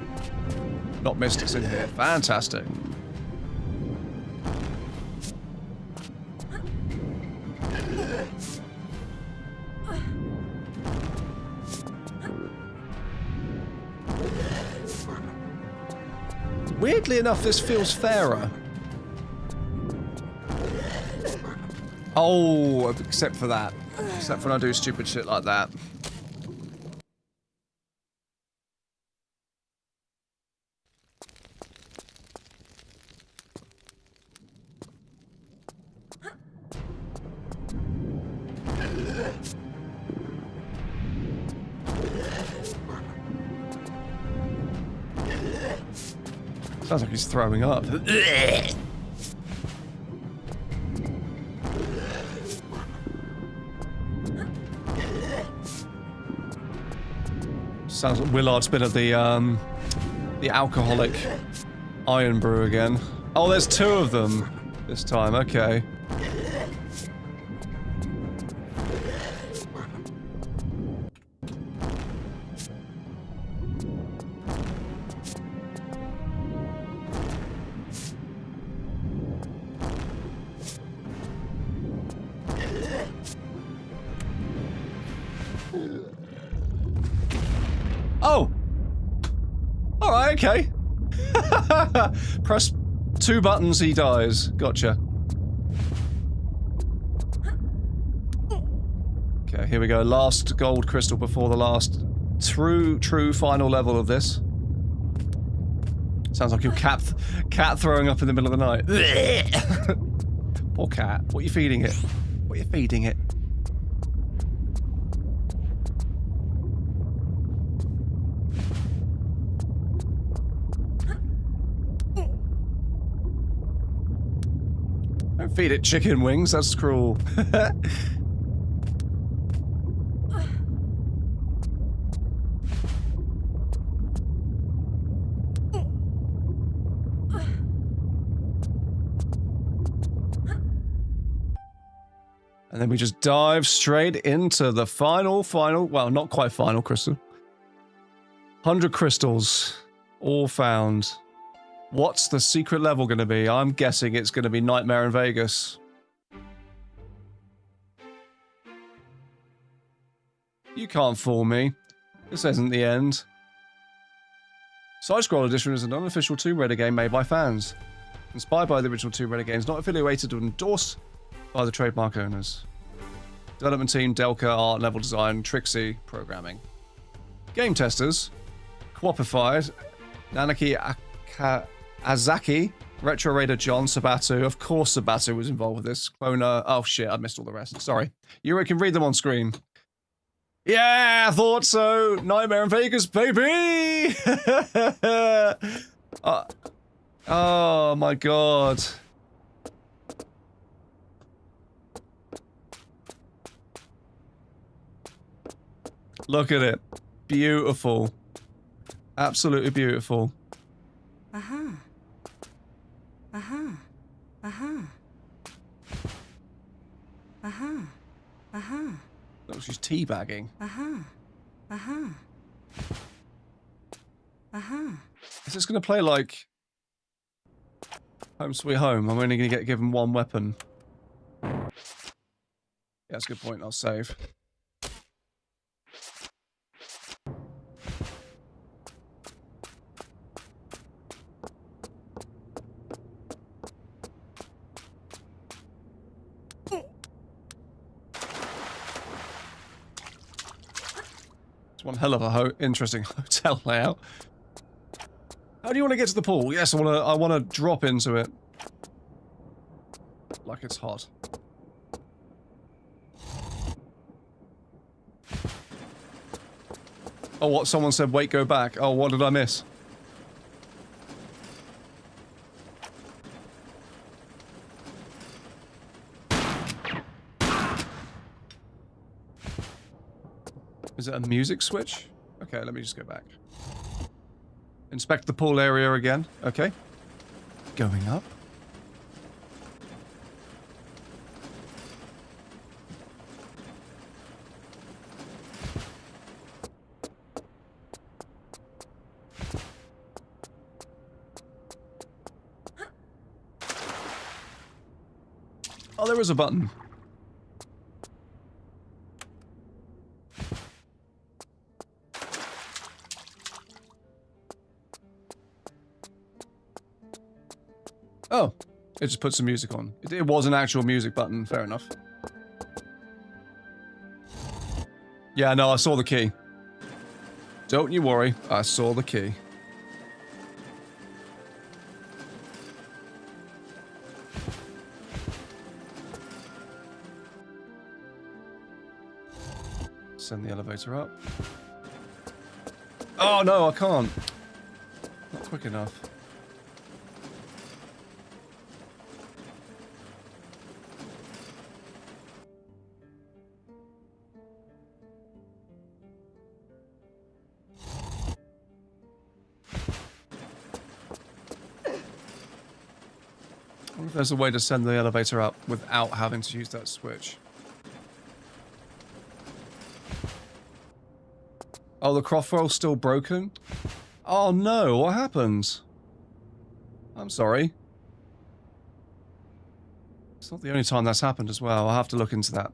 Not missed it's in here. Fantastic. Weirdly enough, this feels fairer. Oh, except for that. Except for when I do stupid shit like that. Sounds like he's throwing up. Sounds like Willard's been at the alcoholic iron brew again. Oh, there's two of them this time, okay. Oh! Alright, okay. Press 2 buttons, he dies. Gotcha. Okay, here we go. Last gold crystal before the last true final level of this. Sounds like your cat throwing up in the middle of the night. Poor cat. What are you feeding it? What are you feeding it? Don't feed it chicken wings, that's cruel. And then we just dive straight into the final, well, not quite final crystal. 100 crystals, all found. What's the secret level going to be? I'm guessing it's going to be Nightmare in Vegas. You can't fool me. This isn't the end. Side-Scroll Edition is an unofficial Tomb Raider game made by fans. Inspired by the original Tomb Raider games, not affiliated or endorsed by the trademark owners. Development team, Delca, art, level design, Trixie, programming. Game testers, Coopify, Nanaki Azaki, Retro Raider John, Sabatu. Of course Sabatu was involved with this. Cloner. Oh shit, I missed all the rest. Sorry. You can read them on screen. Yeah, I thought so. Nightmare in Vegas, baby! Oh my god. Look at it. Beautiful. Absolutely beautiful. Uh-huh. Uh-huh. Uh-huh. Uh-huh. Uh-huh. Looks she's teabagging. Uh-huh. Uh-huh. Uh-huh. Is this gonna play like Home Sweet Home? I'm only gonna get given one weapon. Yeah, that's a good point. I'll save. One hell of a interesting hotel layout. How do you want to get to the pool? Yes, I want to drop into it. Like it's hot. Oh, what? Someone said, wait, go back. Oh, what did I miss? Is it a music switch? Okay, let me just go back. Inspect the pool area again. Okay. Going up. Oh, there is a button. Oh, it just put some music on. It was an actual music button, fair enough. Yeah, no, I saw the key. Don't you worry, I saw the key. Send the elevator up. Oh no, I can't. Not quick enough. I wonder if there's a way to send the elevator up without having to use that switch. Oh, the crossrail's still broken? Oh no, what happened? I'm sorry. It's not the only time that's happened as well. I'll have to look into that.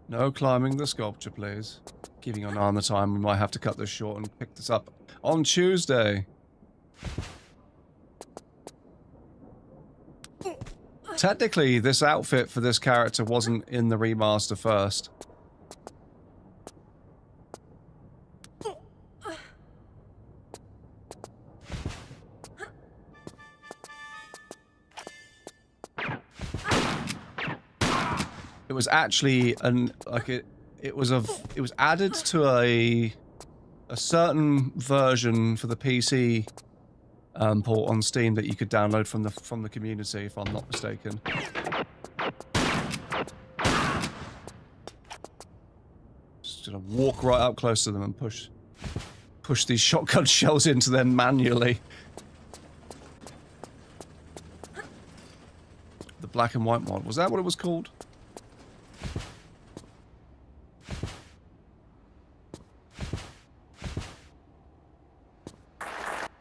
No climbing the sculpture, please. Keeping an eye on the time, we might have to cut this short and pick this up on Tuesday. Technically, this outfit for this character wasn't in the remaster first. It was actually it was added to a certain version for the PC port on Steam that you could download from the community, if I'm not mistaken. Just gonna walk right up close to them and push these shotgun shells into them manually. The black and white mod, was that what it was called?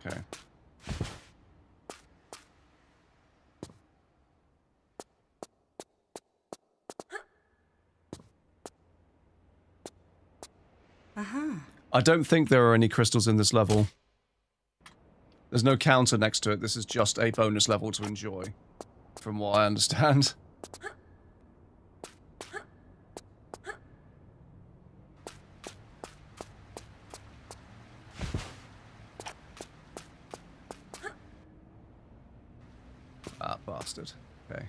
Okay. I don't think there are any crystals in this level. There's no counter next to it. This is just a bonus level to enjoy, from what I understand. Ah, bastard. Okay.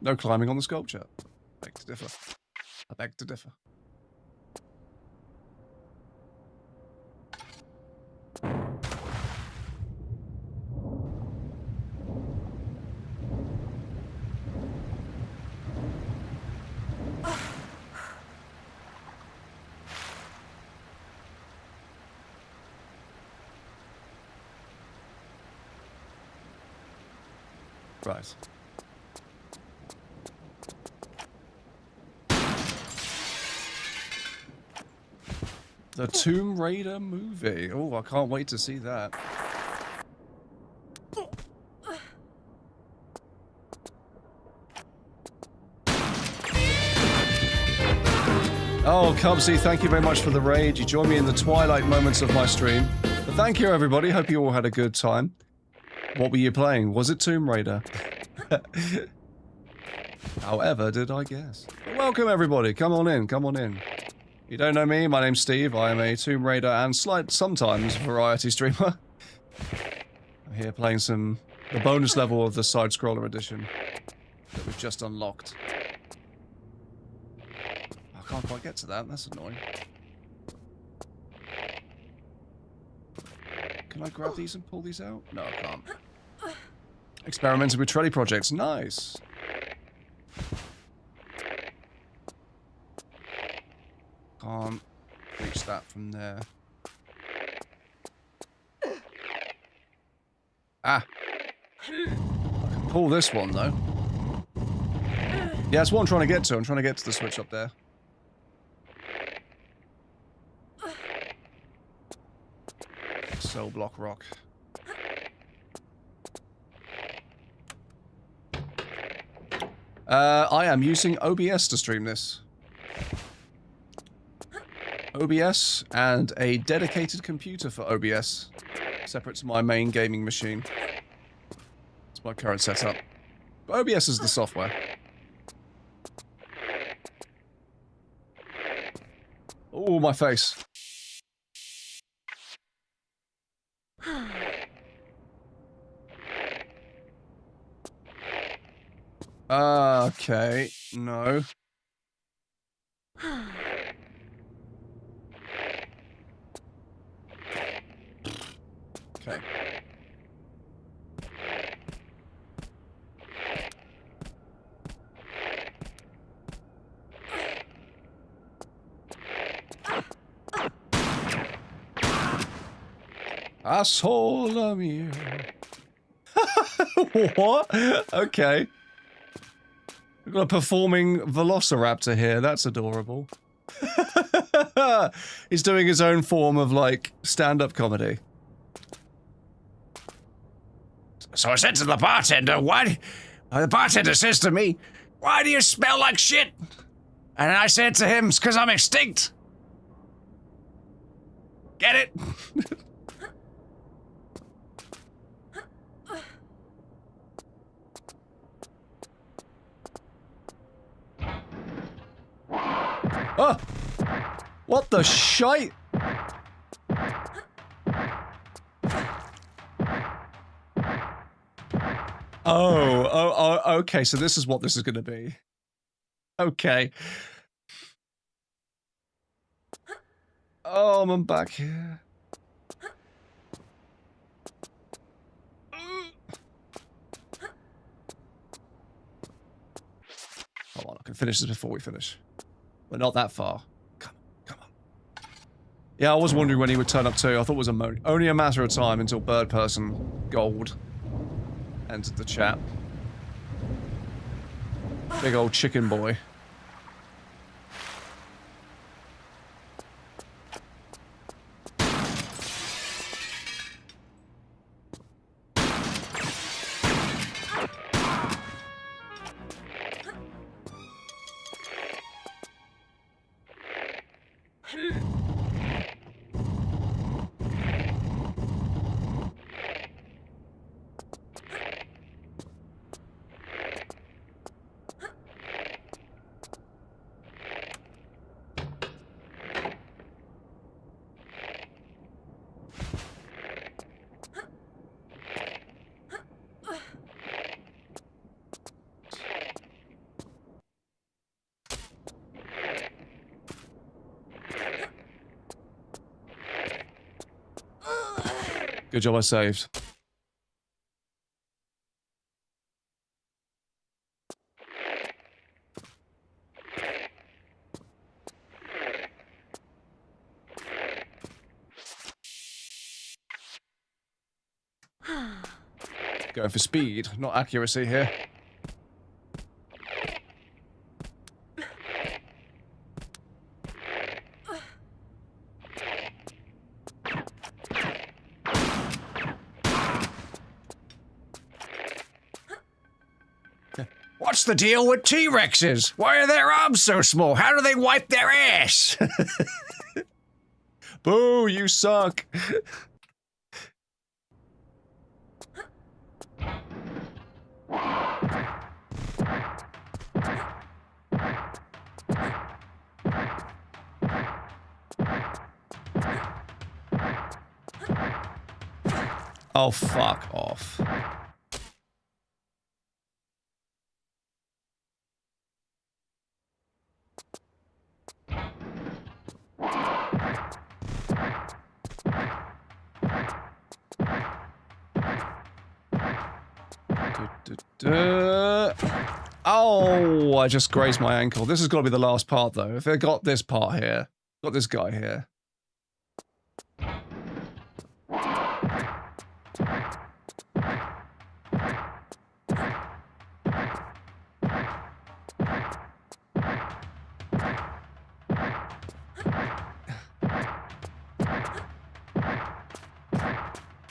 No climbing on the sculpture. Beg to differ. I beg to differ. Right. The Tomb Raider movie. Oh, I can't wait to see that. Oh, Cubsy, thank you very much for the raid. You joined me in the twilight moments of my stream. But thank you, everybody. Hope you all had a good time. What were you playing? Was it Tomb Raider? However did I guess. Welcome, everybody. Come on in. Come on in. If you don't know me, my name's Steve. I am a Tomb Raider and sometimes variety streamer. I'm here playing the bonus level of the side-scroller edition that we've just unlocked. Can't quite get to that. That's annoying. Can I grab these and pull these out? No, I can't. Experimenting with trolley projects. Nice. Can't reach that from there. Ah. I can pull this one, though. Yeah, that's what I'm trying to get to. I'm trying to get to the switch up there. Cell block rock. I am using OBS to stream this. OBS and a dedicated computer for OBS, separate to my main gaming machine. It's my current setup. But OBS is the software. Oh, my face. Okay, no. Okay. Asshole of you. What? Okay. We've got a performing velociraptor here. That's adorable. He's doing his own form of, like, stand-up comedy. So I said to the bartender, why... The bartender says to me, why do you smell like shit? And I said to him, it's because I'm extinct. Get it? Oh! What the shite? Oh, okay, so this is what this is gonna be. Okay. Oh, I'm back here. Hold on, I can finish this before we finish. We're not that far. Come on. Yeah, I was wondering when he would turn up too. I thought it was only a matter of time until Bird Person Gold entered the chat. Big old chicken boy. Good job I saved. Going for speed, not accuracy here. What's the deal with T-Rexes? Why are their arms so small? How do they wipe their ass? Boo, you suck. Oh, fuck off. Oh, I just grazed my ankle. This has got to be the last part, though. If they got this part here, got this guy here.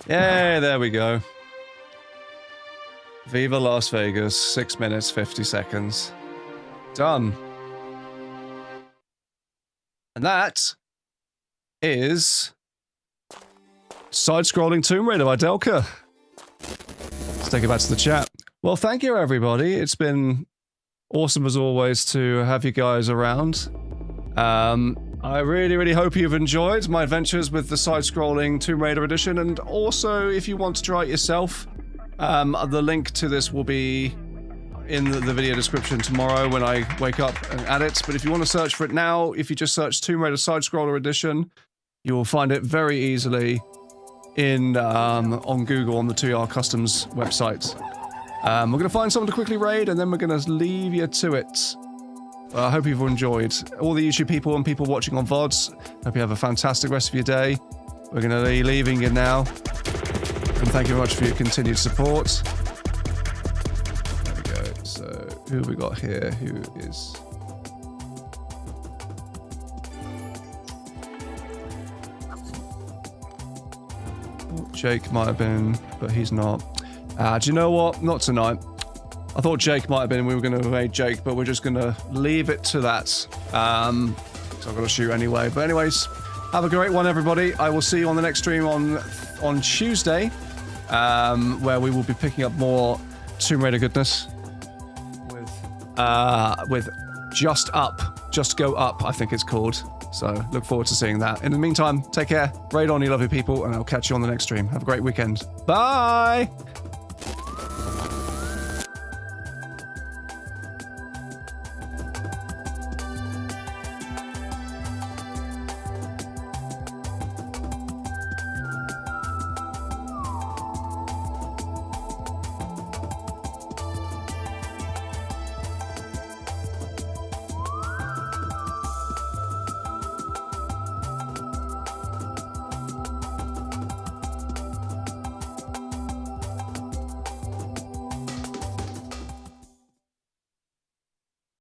Yay, there we go. Viva Las Vegas, 6 minutes, 50 seconds. Done. And that is side-scrolling Tomb Raider by Delca. Let's take it back to the chat. Well, thank you, everybody. It's been awesome, as always, to have you guys around. I really, really hope you've enjoyed my adventures with the side-scrolling Tomb Raider edition, and also, if you want to try it yourself, the link to this will be in the video description tomorrow when I wake up and add it. But if you want to search for it now, if you just search Tomb Raider Side-Scroller Edition, you will find it very easily in on Google on the 2R Customs website. We're going to find someone to quickly raid, and then we're going to leave you to it. I hope you've enjoyed. All the YouTube people and people watching on VODs, hope you have a fantastic rest of your day. We're going to be leaving you now. And thank you very much for your continued support. There we go. So, who have we got here? Who is... Oh, Jake might have been, but he's not. Do you know what? Not tonight. I thought Jake might have been, we were going to raid Jake, but we're just going to leave it to that. So I've got to shoot anyway. But anyways, have a great one, everybody. I will see you on the next stream on Tuesday, where we will be picking up more Tomb Raider goodness with Just Go Up, I think it's called. So look forward to seeing that. In the meantime, take care, raid on, you lovely people, and I'll catch you on the next stream. Have a great weekend. Bye!